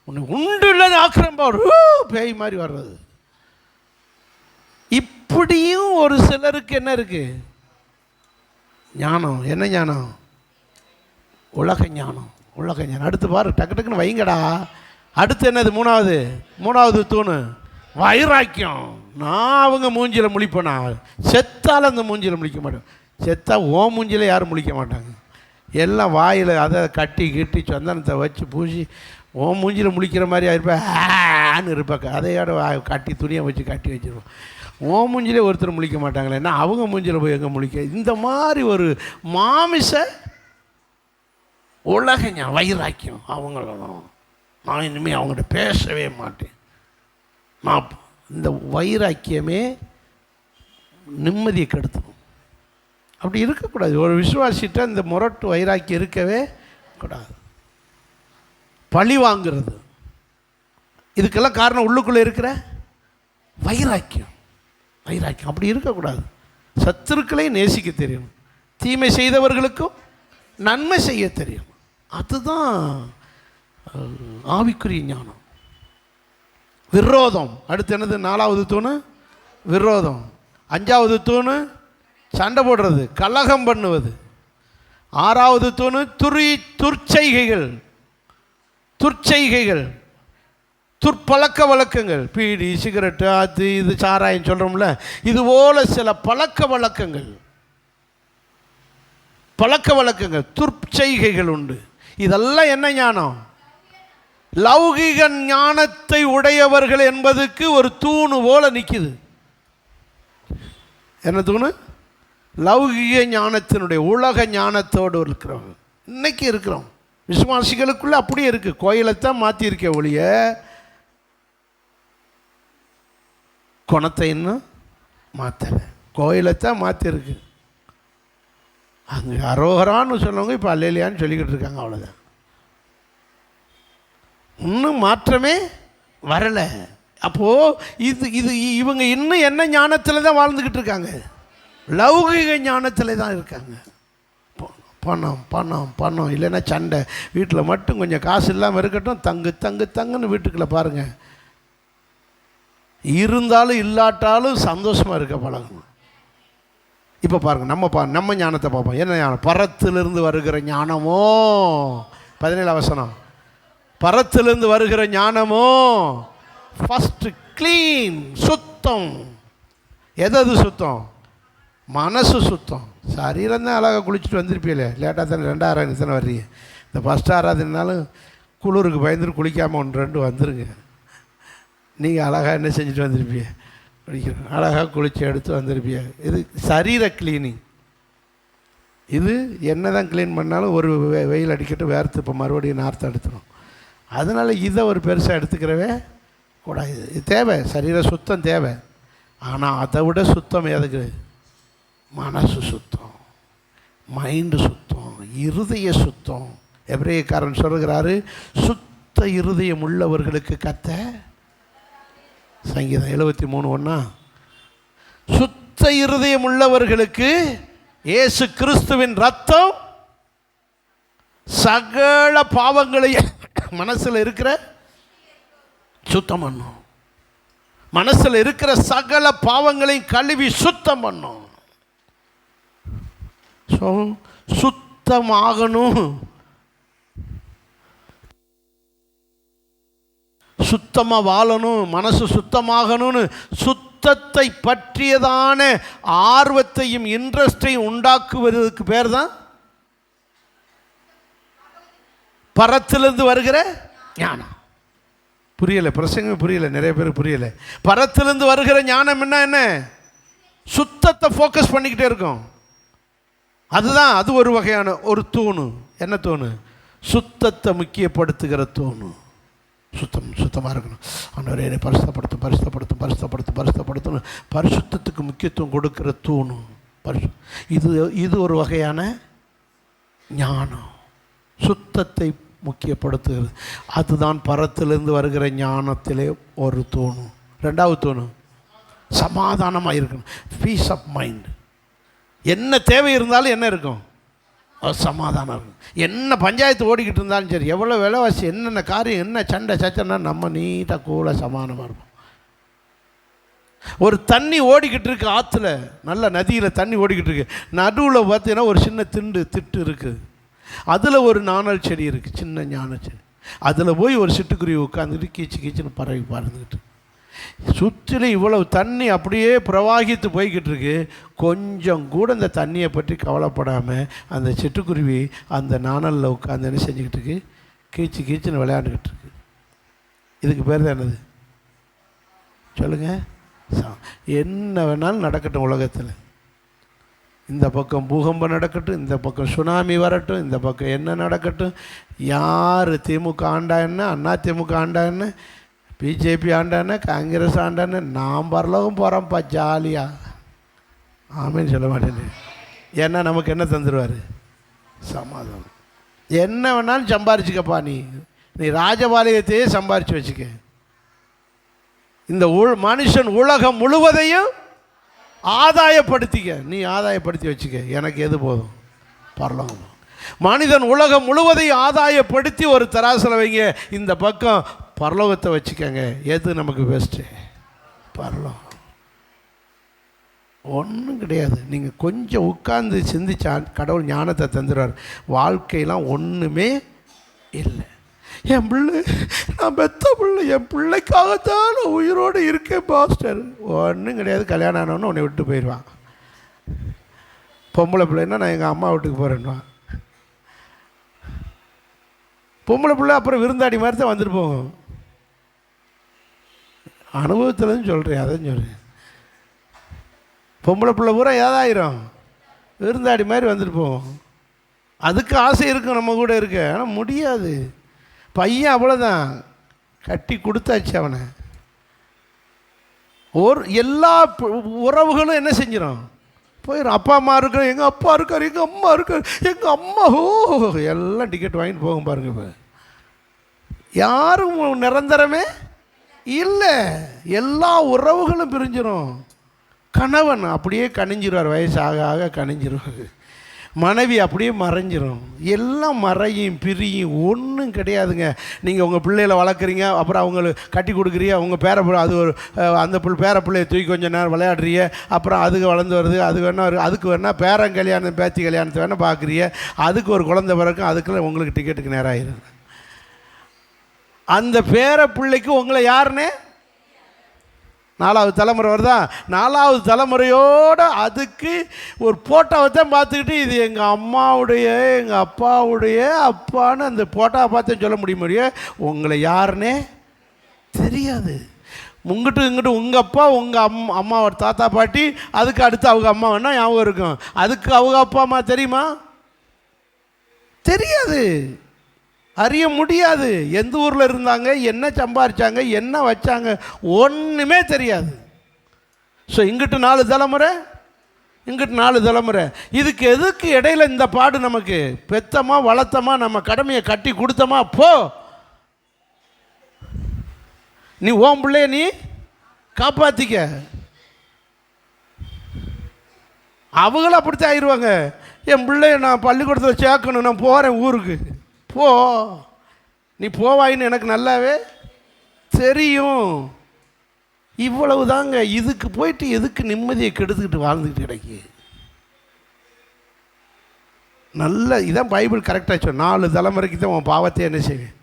உன்னை உண்டு இல்லைன்னு ஆக்கிரம்பாடு, பேய் மாதிரி வர்றது. இப்படியும் ஒரு சிலருக்கு என்ன இருக்கு? ஞானம். என்ன ஞானம்? உலக ஞானம். உலக ஞானம். அடுத்து பாரு, டக்கு டக்குன்னு வைங்கடா. அடுத்து என்னது? மூணாவது தூணு வைராக்கியம். நான் அவங்க மூஞ்சியில் முழிப்பேனா? செத்தால் அந்த மூஞ்சியில் முழிக்க மாட்டேன். செத்தா ஓ மூஞ்சியில் யாரும் முழிக்க மாட்டாங்க. எல்லாம் வாயில் அதை கட்டி சந்தனத்தை வச்சு பூசி ஓ மூஞ்சியில் முழிக்கிற மாதிரி ஆயிருப்பேன் இருப்பாங்க. அதையோட கட்டி துணியை வச்சு கட்டி வச்சுருவோம். ஓ மூஞ்சிலே ஒருத்தர் முழிக்க மாட்டாங்களே, ஏன்னா அவங்க மூஞ்சியில் போய் எங்கே முழிக்க? இந்த மாதிரி ஒரு மாமிச உலக வைராக்கியம் அவங்களும். நான் இனிமேல் அவங்கள்ட்ட பேசவே மாட்டேன். நான் இந்த வைராக்கியமே நிம்மதியை கெடுத்துடும். அப்படி இருக்கக்கூடாது. ஒரு விசுவாசிட்ட இந்த முரட்டு வைராக்கியம் இருக்கவே கூடாது. பழி வாங்கிறது, இதுக்கெல்லாம் காரணம் உள்ளுக்குள்ளே இருக்கிற வைராக்கியம். வைராக்கியம் அப்படி இருக்கக்கூடாது. சத்துருக்களை நேசிக்க தெரியும், தீமை செய்தவர்களுக்கும் நன்மை செய்ய தெரியும். அதுதான் ஆவிக்குரிய ஞானம். விரோதம். அடுத்து என்னது? 4வது தூணு விரோதம். 5வது தூணு சண்டை போடுறது, கலகம் பண்ணுவது. 6வது தூணு துர்ச்செய்கைகள், துற்பழக்க வழக்கங்கள். பீடி, சிகரெட்டு, அது இது சாராயம் சொல்கிறோம்ல, இதுபோல் சில பழக்க வழக்கங்கள் துர்ச்செய்கைகள் உண்டு. இதெல்லாம் என்ன ஞானம்? லௌகிக ஞானத்தை உடையவர்கள் என்பதுக்கு ஒரு தூணு போல நிற்குது. என்ன தூணு? லௌகிக ஞானத்தினுடைய உலக ஞானத்தோடு இருக்கிறவங்க இன்னைக்கு இருக்கிறோம். விசுவாசிகளுக்குள்ள அப்படியே இருக்கு. கோயிலைத்தான் மாற்றிருக்க ஒழிய குணத்தை இன்னும் மாற்றலை. கோயிலைத்தான் மாற்றிருக்கு. அங்கே அரோகரான்னு சொன்னவங்க இப்போ அல்லேலியான்னு சொல்லிக்கிட்டு இருக்காங்க. அவ்வளோதான். இன்னும் மாற்றமே வரலை. அப்போது இவங்க இன்னும் என்ன ஞானத்தில் தான் வாழ்ந்துக்கிட்டு இருக்காங்க? லௌகிக ஞானத்தில் தான் இருக்காங்க. பணம் பணம் பணம் இல்லைன்னா சண்டை. வீட்டில் மட்டும் கொஞ்சம் காசு இல்லாமல் இருக்கட்டும், தங்குன்னு வீட்டுக்குள்ளே பாருங்கள். இருந்தாலும் இல்லாட்டாலும் சந்தோஷமாக இருக்க பழகணும். இப்போ பாருங்கள், நம்ம ஞானத்தை பார்ப்போம். என்ன ஞானம்? பரத்திலிருந்து வருகிற ஞானமோ. 17 வசனம். பரத்திலிருந்து வருகிற ஞானமோ ஃபஸ்ட்டு க்ளீன், சுத்தம். எது சுத்தம்? மனசு சுத்தம். சரீரம் தான் அழகாக குளிச்சுட்டு வந்திருப்பீங்களே. லேட்டாக தானே 2 ஆராதனை தானே வர்றீங்க. இந்த ஃபஸ்ட் ஆராதனைனாலும் குளிருக்கு பயந்துட்டு குளிக்காமல் 1-2 வந்துருங்க. நீங்கள் அழகாக என்ன செஞ்சுட்டு வந்திருப்பீங்க? குளிக்கணும். அழகாக குளித்து எடுத்து வந்திருப்பீங்க. இது சரீர கிளீனிங். இது என்ன தான் க்ளீன் பண்ணாலும் ஒரு வெயில் அடிக்கட்டும் வேர்த்து இப்போ மறுபடியும் நார்த்து எடுத்துடும். அதனால் இதை ஒரு பெருசாக எடுத்துக்கிறவே கூடாது. இது தேவை, சரீர சுத்தம் தேவை. ஆனால் அதை விட சுத்தம் எதுக்கு? மனசு சுத்தம், மைண்டு சுத்தம், இருதய சுத்தம். எபிரேயக்காரன் சொல்கிறாரு, சுத்த சுத்த இருதயம் உள்ளவர்களுக்கு கர்த்தர், சங்கீதம் 73:1, சுத்த இருதயம் உள்ளவர்களுக்கு இயேசு கிறிஸ்துவின் ரத்தம் சகல பாவங்களை மனசில் இருக்கிற சுத்தம் பண்ணும். மனசில் இருக்கிற சகல பாவங்களையும் கழுவி சுத்தம் பண்ணும். ஸோ சுத்தமாகணும், சுத்தமாக வாழணும், மனசு சுத்தமாகணும்னு சுத்தத்தை பற்றியதான ஆர்வத்தையும் இன்ட்ரெஸ்டையும் உண்டாக்குவதற்கு பேர் தான் பரத்திலிருந்து வருகிற ஞானம். புரியலை, பிரசங்கம் புரியலை, நிறைய பேர் புரியலை. பரத்திலிருந்து வருகிற ஞானம் என்ன? சுத்தத்தை ஃபோக்கஸ் பண்ணிக்கிட்டே இருக்கும். அதுதான், அது ஒரு வகையான ஒரு தூணு. என்ன தூணு? சுத்தத்தை முக்கியப்படுத்துகிற தூணு. சுத்தமாக இருக்கணும். ஆண்டவரே என்னை பரிசுத்தப்படுத்தும், பரிசுத்தப்படுத்தும், பரிசுத்தப்படுத்தும், பரிசுத்தப்படுத்தணும். பரிசுத்தத்துக்கு முக்கியத்துவம் கொடுக்கிற தூணு இது ஒரு வகையான ஞானம். சுத்தத்தை முக்கியப்படுத்துகிறது. அதுதான் பரத்திலிருந்து வருகிற ஞானத்திலே ஒரு தூணு. ரெண்டாவது தூணு சமாதானமாக இருக்கணும். Peace of mind. என்ன தேவை இருந்தாலும் என்ன இருக்கும்? சமாதானம் இருக்கும். என்ன பஞ்சாயத்து ஓடிக்கிட்டு இருந்தாலும் சரி, எவ்வளோ விலைவாசி, என்னென்ன காரியம், என்ன சண்டை சச்சன்னா நம்ம நீட்டாக கூட சமாதானமாக இருப்போம். ஒரு தண்ணி ஓடிக்கிட்டு இருக்கு ஆற்றுல, நல்ல நதியில் தண்ணி ஓடிக்கிட்டு இருக்கு. நடுவில் பார்த்தீங்கன்னா ஒரு சின்ன திட்டு இருக்குது. அதில் ஒரு நாணல் செடி இருக்குது, சின்ன ஞான செடி. அதில் போய் ஒரு சிட்டுக்குருவி உட்காந்துட்டு கீச்சுன்னு பறவை பறந்துக்கிட்டு. சுற்றிலும் இவ்வளவு தண்ணி அப்படியே பிரவாகித்து போய்கிட்டு இருக்கு. கொஞ்சம் கூட இந்த தண்ணியை பற்றி கவலைப்படாமல் அந்த சிட்டுக்குருவி அந்த நாணலில் உட்காந்து என்ன செஞ்சுக்கிட்டு இருக்கு? கீச்சுன்னு விளையாண்டுக்கிட்டு இருக்கு. இதுக்கு பேர் தான் என்னது சொல்லுங்கள்? என்ன வேணாலும் நடக்கட்டும் உலகத்தில். இந்த பக்கம் பூகம்பம் நடக்கட்டும், இந்த பக்கம் சுனாமி வரட்டும், இந்த பக்கம் என்ன நடக்கட்டும், யார் திமுக ஆண்டா என்ன, அண்ணா திமுக ஆண்டா என்ன, பிஜேபி ஆண்டான, காங்கிரஸ் ஆண்டான, நாம் பரலோகம் போகிறோம்ப்பா ஜாலியாக. ஆமேன்னு சொல்ல மாட்டேன். ஏன்னா நமக்கு என்ன தந்துடுவார்? சமாதானம். என்ன வேணாலும் சம்பாரிச்சுக்கப்பா. நீ ராஜபாளையத்தையே சம்பாரித்து வச்சுக்க. இந்த மனுஷன் உலகம் முழுவதையும் ஆதாயப்படுத்திக்க. நீ ஆதாயப்படுத்தி வச்சுக்க. எனக்கு எது போதும்? பரலோகம். மனிதன் உலகம் முழுவதையும் ஆதாயப்படுத்தி ஒரு தராசில் வைங்க. இந்த பக்கம் பரலோகத்தை வச்சுக்கோங்க. எது நமக்கு பெஸ்ட்டு? பரலோகம். ஒன்றும் கிடையாது. நீங்கள் கொஞ்சம் உட்கார்ந்து சிந்திச்சா கடவுள் ஞானத்தை தந்துடுவார். வாழ்க்கையெல்லாம் ஒன்றுமே இல்லை. என் பிள்ளை, நான் பெத்த பிள்ளை, என் பிள்ளைக்காகத்தான் நான் உயிரோடு இருக்கேன் பாஸ்டர். ஒன்றும் கிடையாது. கல்யாணம் ஆனவொன்னு உன்னை விட்டு போயிடுவான். பொம்பளை பிள்ளைன்னா நான் எங்கள் அம்மா வீட்டுக்கு போகிறேன்னுவான். பொம்பளை பிள்ளை அப்புறம் விருந்தாடி மாதிரி தான் வந்துட்டு போகும். அனுபவத்துலேருந்து சொல்கிறேன், அதான் சொல்கிறேன். பொம்பளை பிள்ளை பூரா ஏதாயிரும் விருந்தாடி மாதிரி வந்துட்டு போவோம். அதுக்கு ஆசை இருக்கும், நம்ம கூட இருக்க. ஆனால் முடியாது. பையன் அவ்வளோதான், கட்டி கொடுத்தாச்சு அவனை. எல்லா உறவுகளும் என்ன செஞ்சிடும்? போயிடும். அப்பா அம்மா இருக்கிற, எங்கள் அப்பா இருக்கார், எங்கள் அம்மா இருக்கார், எங்கள் அம்மா எல்லாம் டிக்கெட் வாங்கிட்டு போகும் பாருங்க. இப்போ யாரும் நிரந்தரமே இல்லை. எல்லா உறவுகளும் பிரிஞ்சிடும். கணவன் அப்படியே கணிஞ்சிருவார், வயசு ஆக ஆக கணிஞ்சிருவார். மனைவி அப்படியே மறைஞ்சிரும். எல்லாம் மறையும் பிரியும், ஒன்றும் கிடையாதுங்க. நீங்கள் உங்கள் பிள்ளைகளை வளர்க்குறீங்க, அப்புறம் அவங்களுக்கு கட்டி கொடுக்குறீங்க, உங்கள் பேர அது ஒரு அந்த பேர பிள்ளையை தூக்கி கொஞ்சம் நேரம் விளையாடுறீங்க, அப்புறம் அதுக்கு வளர்ந்து வருது, அது வேணா அதுக்கு வேணால் பேரன் கல்யாணம் பேத்தி கல்யாணத்தை வேணால் பார்க்குறீங்க, அதுக்கு ஒரு குழந்தை பிறக்கும், அதுக்குள்ள உங்களுக்கு டிக்கெட்டுக்கு நேரம் ஆயிடுது. அந்த பேர பிள்ளைக்கு உங்களை யாருன்னே 4வது தலைமுறை வருதா, 4வது தலைமுறையோடு அதுக்கு ஒரு போட்டோவை தான் பார்த்துக்கிட்டு இது எங்கள் அம்மாவுடைய எங்கள் அப்பாவுடைய அப்பான்னு அந்த போட்டோவை பார்த்தே சொல்ல முடியும். உங்களை யாருன்னே தெரியாது. உங்ககிட்ட இங்கிட்டு உங்கள் அப்பா உங்கள் அம்மாவோட தாத்தா பாட்டி, அதுக்கு அடுத்து அவங்க அம்மா வேணால் ஞாபகம் இருக்கும். அதுக்கு அவங்க அப்பா அம்மா தெரியுமா? தெரியாது, அறிய முடியாது. எந்த ஊரில் இருந்தாங்க, என்ன சம்பாரிச்சாங்க, என்ன வச்சாங்க, ஒன்றுமே தெரியாது. ஸோ இங்கிட்டு 4 தலைமுறை, இங்கிட்டு 4 தலைமுறை. இதுக்கு எதுக்கு இடையில இந்த பாடு? நமக்கு பெத்தமா வளர்த்தமா, நம்ம கடமையை கட்டி கொடுத்தமா, போ நீ உன் பிள்ளைய நீ காப்பாற்றிக்க. அவங்களும் அப்படித்தான் ஆயிடுவாங்க. என் பிள்ளைய நான் பள்ளிக்கூடத்தில் சேர்க்கணும், நான் போகிறேன் ஊருக்கு. போ, நீ போவாயின்னு எனக்கு நல்லாவே தெரியும். இவ்வளவு தாங்க. இதுக்கு போயிட்டு எதுக்கு நிம்மதியை கெடுத்துக்கிட்டு வாழ்ந்துக்கிட்டு கிடைக்கு? நல்ல இதான் பைபிள் கரெக்டாக சொல். 4 தலைமுறைக்கு தான் உன் பாவத்தை என்ன செய்வேன்,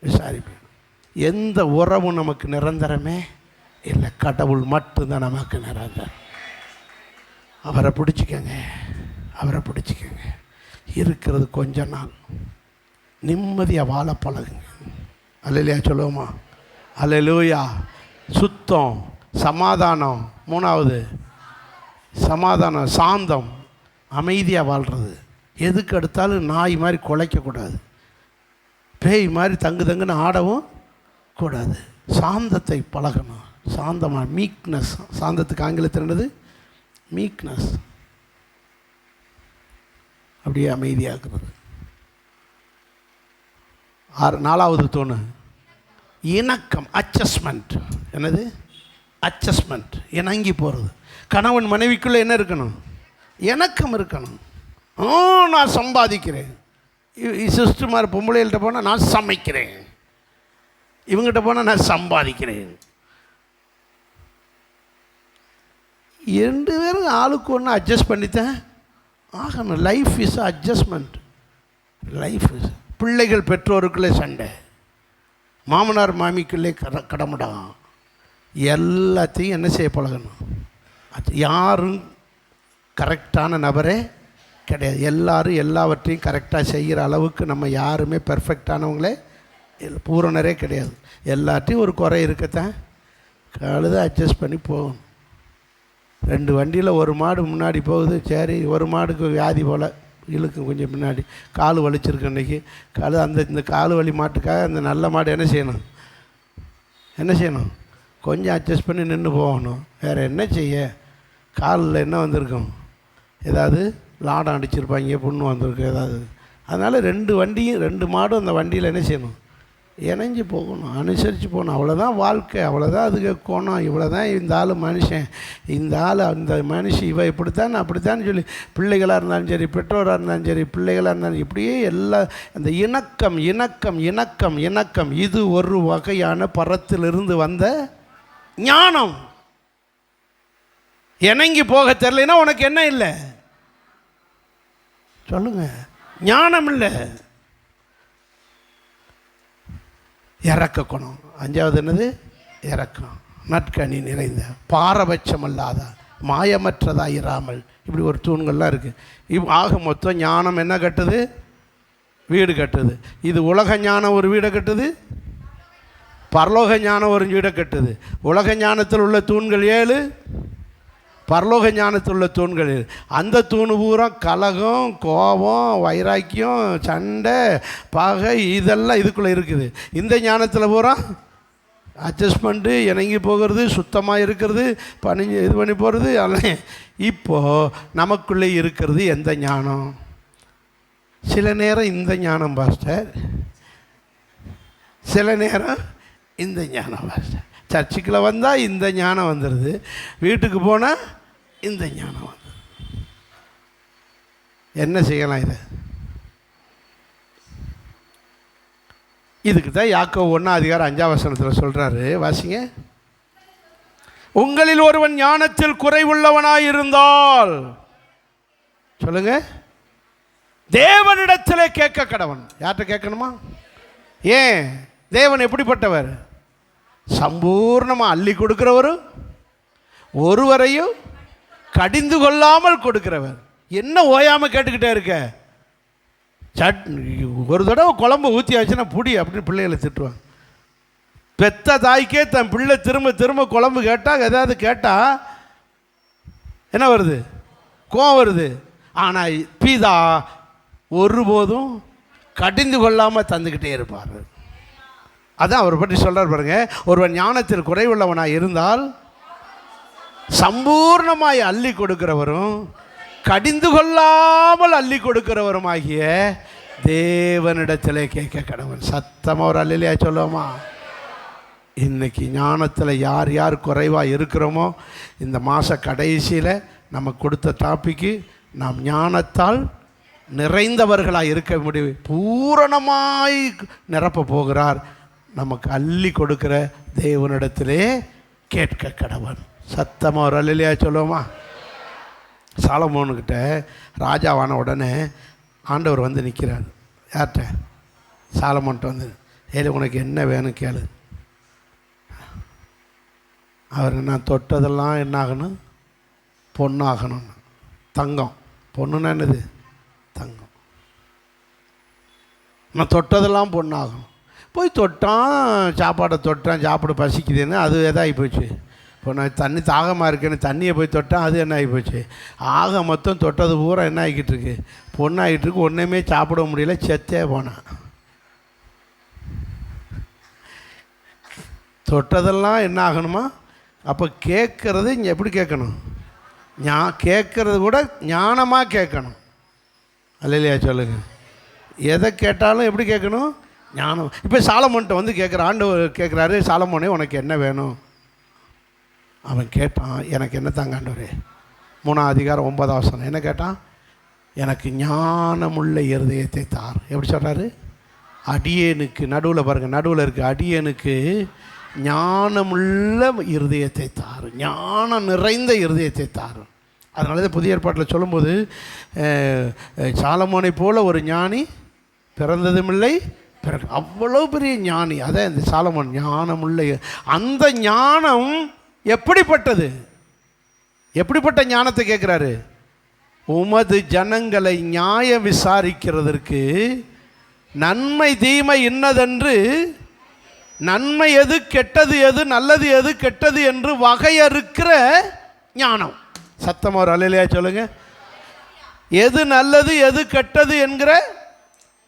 விசாரிப்பேன். எந்த உறவும் நமக்கு நிரந்தரமே இல்லை, கடவுள் மட்டும்தான் நமக்கு நிரந்தரம். அவரை பிடிச்சிக்கங்க, அவரை பிடிச்சிக்கங்க. இருக்கிறது கொஞ்ச நாள், நிம்மதியாக வாழ பழகுங்க. அல்லேலூயா சொல்லுவோமா? அல்லேலூயா. சுத்தம், சமாதானம். 3வது சமாதானம், சாந்தம், அமைதியாக வாழ்கிறது. எதுக்கு எடுத்தாலும் நாய் மாதிரி குலைக்கக்கூடாது, பேய் மாதிரி தங்குன்னு ஆடவும் கூடாது. சாந்தத்தை பழகணும். சாந்தமாக, மீக்னஸ். சாந்தத்துக்கு ஆங்கிலத்தில் என்னது? மீக்னஸ். அப்படியே அமைதியாக்குறது. 4வது தோணு இணக்கம், அட்ஜஸ்ட்மெண்ட். என்னது? அட்ஜஸ்ட்மெண்ட், இணங்கி போகிறது. கணவன் மனைவிக்குள்ளே என்ன இருக்கணும்? இணக்கம் இருக்கணும். நான் சம்பாதிக்கிறேன். சிஸ்டர்மார் பொம்பளைகள்கிட்ட போனால் நான் சமைக்கிறேன், இவங்ககிட்ட போனால் நான் சம்பாதிக்கிறேன். 2 பேரும் ஆளுக்கு ஒன்று அட்ஜஸ்ட் பண்ணித்தான் ஆகணும். Life is adjustment. Life is. பிள்ளைகள் பெற்றோருக்குள்ளே சண்டை, மாமனார் மாமிக்குள்ளே கடமுடா. எல்லாத்தையும் என்ன செய்ய பழகணும்? அது யாரும் கரெக்டான நபரே கிடையாது. எல்லாரும் எல்லாவற்றையும் கரெக்டாக செய்கிற அளவுக்கு நம்ம யாருமே பெர்ஃபெக்டானவங்களே பூரணரே கிடையாது. எல்லாத்தையும் ஒரு குறை இருக்கத்தான் கழுத அட்ஜஸ்ட் பண்ணி போகணும். 2 வண்டியில் ஒரு மாடு முன்னாடி போகுது, சரி, ஒரு மாடுக்கு வியாதி போல் இழுக்கும் கொஞ்சம் பின்னாடி, கால் வலிச்சிருக்கு அன்றைக்கி. இந்த கால் வலி மாட்டுக்காக அந்த நல்ல மாடு என்ன செய்யணும்? கொஞ்சம் அட்ஜஸ்ட் பண்ணி நின்று போகணும். வேறு என்ன செய்ய? காலில் என்ன வந்திருக்கும்? ஏதாவது லாடம் அடிச்சிருப்பாங்க, புண்ணு வந்திருக்கு ஏதாவது. அதனால் 2 மாடும் அந்த வண்டியில் என்ன செய்யணும்? இணைஞ்சி போகணும், அனுசரித்து போகணும். அவ்வளோதான் வாழ்க்கை, அவ்வளோதான் அதுக்கு கோணம். இவ்வளோ தான் இந்த ஆள் மனுஷன், இந்த ஆள் அந்த மனுஷன், இவ இப்படித்தான் அப்படித்தான் சொல்லி பிள்ளைகளாக இருந்தாலும் சரி, பெற்றோராக இருந்தாலும் சரி, பிள்ளைகளாக இருந்தாலும் இப்படியே எல்லா அந்த இணக்கம் இணக்கம் இணக்கம் இணக்கம் இது ஒரு வகையான பரத்திலிருந்து வந்த ஞானம். இணங்கி போக தெரியலைன்னா உனக்கு என்ன இல்லை சொல்லுங்க? ஞானம் இல்லை. இறக்க குணம். 5வது என்னது? இறக்கம். நற்கனி நிறைந்த, பாரபட்சம் அல்லாத, மாயமற்றதாக இராமல். இப்படி ஒரு தூண்கள்லாம் இருக்குது. ஆக மொத்தம் ஞானம் என்ன கட்டுது? வீடு கட்டுது. இது உலக ஞானம் ஒரு வீடை கட்டுது, பரலோக ஞானம் ஒரு வீடை கட்டுது. உலக ஞானத்தில் உள்ள தூண்கள் 7, பரலோக ஞானத்தில் உள்ள தூண்கள். அந்த தூணு பூரா கலகம், கோபம், வைராக்கியம், சண்டை, பகை, இதெல்லாம் இதுக்குள்ளே இருக்குது. இந்த ஞானத்தில் பூரா அட்ஜஸ்ட்மெண்ட்டு, இணங்கி போகிறது, சுத்தமாக இருக்கிறது, இது பண்ணி போகிறது. அதெல்லாம் இப்போது நமக்குள்ளே இருக்கிறது எந்த ஞானம்? சில நேரம் இந்த ஞானம் பாஸ்டர், சில நேரம் இந்த ஞானம் பாஸ்டர். சர்ச்சுக்குள்ளே வந்தால் இந்த ஞானம் வந்துடுது, வீட்டுக்கு போனால் இந்த ஞானம் வந்து. என்ன செய்யலாம்? இதுக்கு தான் யாக்கோபு 1:5 சொல்கிறாரு, வாசிங்க. உங்களில் ஒருவன் ஞானத்தில் குறைவுள்ளவனாயிருந்தால், சொல்லுங்க, தேவனிடத்திலே கேட்க கடவன். யார்கிட்ட கேட்கணுமா? ஏன்? தேவன் எப்படிப்பட்டவர்? சம்பூர்ணமாக அள்ளி கொடுக்கிறவரும், ஒருவரையும் கடிந்து கொள்ளாமல் கொடுக்கிறவர். என்ன ஓயாமல் கேட்டுக்கிட்டே இருக்க? ஒரு தடவை குழம்பு ஊற்றி ஆச்சுன்னா புடி அப்படின்னு பிள்ளைகளை திட்டுவாங்க. பெத்த தாய்க்கே தன் பிள்ளை திரும்ப திரும்ப குழம்பு கேட்டால், ஏதாவது கேட்டால் என்ன வருது? கோவம் வருது. ஆனால் பிதா ஒருபோதும் கடிந்து கொள்ளாமல் தந்துக்கிட்டே இருப்பார். அதான் அவரை பற்றி சொல்கிறார் பாருங்க. ஒருவன் ஞானத்தில் குறைவுள்ளவனாக இருந்தால் சம்பூர்ணமாய் அள்ளி கொடுக்கிறவரும் கடிந்து கொள்ளாமல் அள்ளி கொடுக்கிறவரும் ஆகிய தேவனிடத்திலே கேட்க கடவன். சத்தமாக ஒரு அல்லேலூயா சொல்லுவோமா? இன்றைக்கி ஞானத்தில் யார் யார் குறைவாக இருக்கிறோமோ இந்த மாத கடைசியில் நம்ம கொடுத்த டாப்பிக்கு நாம் ஞானத்தால் நிறைந்தவர்களாக இருக்க முடியும், பூரணமாய் நிரப்ப போகிறார். நமக்கு அள்ளி கொடுக்கிற தேவனிடத்திலே கேட்க கடவன். சத்தமாக ஒரு அல்லையா சொல்லுவோமா? சாலமோனுக்கிட்ட ராஜாவான உடனே ஆண்டவர் வந்து நிற்கிறார். யார்கிட்ட? சாலமோன்ட்ட வந்து, ஏழு உனக்கு என்ன வேணும் கேளு. அவர் நான் தொட்டதெல்லாம் என்ன ஆகணும்? பொண்ணாகணும். தங்கம். பொண்ணுன்னா என்னது? தங்கம். நான் தொட்டதெல்லாம் பொண்ணாகணும். போய் தொட்டான், சாப்பாடை தொட்டான், சாப்பாடு பசிக்குதுன்னு அது எதாகி போச்சு. இப்போ நான் தண்ணி தாகமாக இருக்கேன்னு தண்ணியை போய் தொட்டான், அது என்ன ஆகி போச்சு. ஆக மொத்தம் தொட்டது பூரா என்ன ஆகிக்கிட்டு இருக்கு? பொண்ணாகிட்டு இருக்கு. ஒன்றுமே சாப்பிட முடியல, செத்தே போனான். தொட்டதெல்லாம் என்ன ஆகணுமா? அப்போ கேட்குறது இங்கே எப்படி கேட்கணும்? கேட்குறது கூட ஞானமாக கேட்கணும். அல்லையா சொல்லுங்கள். எதை கேட்டாலும் எப்படி கேட்கணும்? ஞானம். இப்போ சாலமோன்ட்ட வந்து கேட்குற ஆண்டவர் கேட்குறாரு, சாலமோனே உனக்கு என்ன வேணும்? அவன் கேட்டான், எனக்கு என்ன தாங்க ஆண்டவரே? 3ஆம் அதிகாரம் 9ஆம் வசனம் என்ன கேட்டான்? எனக்கு ஞானமுள்ள இருதயத்தை தார். எப்படி சொல்கிறாரு? அடியேனுக்கு, நடுவில் பாருங்கள், நடுவில் இருக்குது, அடியேனுக்கு ஞானமுள்ள இருதயத்தை தார், ஞானம் நிறைந்த இருதயத்தை தார். அதனால தான் புதிய ஏற்பாட்டில் சொல்லும்போது சாலமோனை போல ஒரு ஞானி பிறந்ததுமில்லை, அவ்வளோ பெரிய ஞானி. அதான் இந்த சாலமோன் ஞானமுள்ள. அந்த ஞானம் எப்படிப்பட்டது? எப்படிப்பட்ட ஞானத்தை கேட்குறாரு? உமது ஜனங்களை நியாயம் விசாரிக்கிறதற்கு நன்மை தீமை இன்னதென்று, நன்மை எது கெட்டது எது நல்லது எது கெட்டது என்று வகையறுக்கிற ஞானம். சத்தமாக ஒரு அல்லையா சொல்லுங்க. எது நல்லது எது கெட்டது என்கிற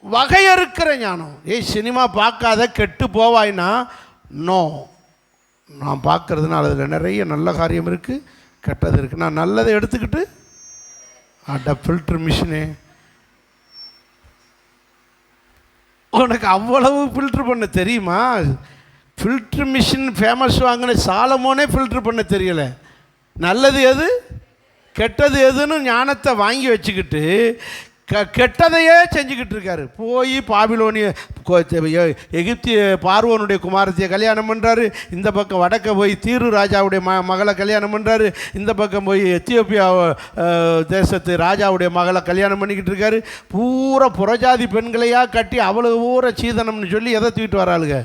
வகையறுக்கிற ஞானம். சினிமா பார்க்காத கெட்டு போவாய்னா நோ. நான் பார்க்கறதுனால அதில் நிறைய நல்ல காரியம் இருக்குது, கெட்டது இருக்குது. நான் நல்லதை எடுத்துக்கிட்டு ஃபில்டர் மிஷினே உனக்கு அவ்வளவு ஃபில்ட்ரு பண்ண தெரியுமா? ஃபில்ட்ரு மிஷின் ஃபேமஸ் வாங்கின சாலமோனே ஃபில்ட்ரு பண்ண தெரியலை. நல்லது எது கெட்டது எதுன்னு ஞானத்தை வாங்கி வச்சுக்கிட்டு கெட்டதையே செஞ்சுக்கிட்டு இருக்காரு. போய் பாபிலோனிய எகிப்திய பார்வோனுடைய குமாரத்தையை கல்யாணம் பண்ணுறாரு. இந்த பக்கம் வடக்க போய் தீரு ராஜாவுடைய மகளை கல்யாணம் பண்ணுறாரு. இந்த பக்கம் போய் எத்தியோப்பியா தேசத்து ராஜாவுடைய மகளை கல்யாணம் பண்ணிக்கிட்டு இருக்காரு. பூரா புறஜாதி பெண்களையாக கட்டி அவ்வளவு பூரா சீதனம்னு சொல்லி எதை தூக்கிட்டு வராளுங்க?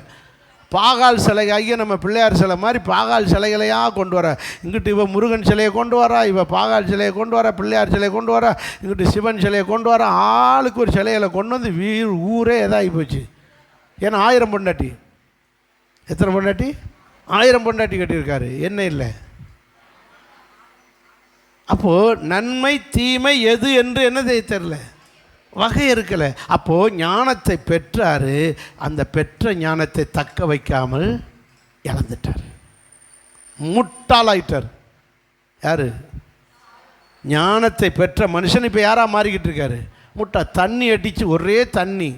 பாகால் சிலை ஆகிய நம்ம பிள்ளையார் சிலை மாதிரி பாகால் சிலைகளையாக கொண்டு வர. இங்கிட்டு இவ முருகன் சிலையை கொண்டு வரா, இவ பாகால் சிலையை கொண்டு வர, பிள்ளையார் சிலையை கொண்டு வர, இங்கிட்டு சிவன் சிலையை கொண்டு வர. ஆளுக்கு ஒரு சிலைகளை கொண்டு வந்து ஊரே எதாகி போச்சு. ஏன்னா 1000 பொண்டாட்டி. எத்தனை பொண்டாட்டி? 1000 பொண்டாட்டி கட்டியிருக்காரு. என்ன இல்லை? அப்போது நன்மை தீமை எது என்று என்னதை தெரில, வகை இருக்கலை. அப்போது ஞானத்தை பெற்றார். அந்த பெற்ற ஞானத்தை தக்க வைக்காமல் இழந்துட்டார், முட்டாளாயிட்டார். யார்? ஞானத்தை பெற்ற மனுஷன் இப்போ யாராக மாறிக்கிட்டு இருக்காரு? முட்டா. தண்ணி அடித்து ஒரே தண்ணி.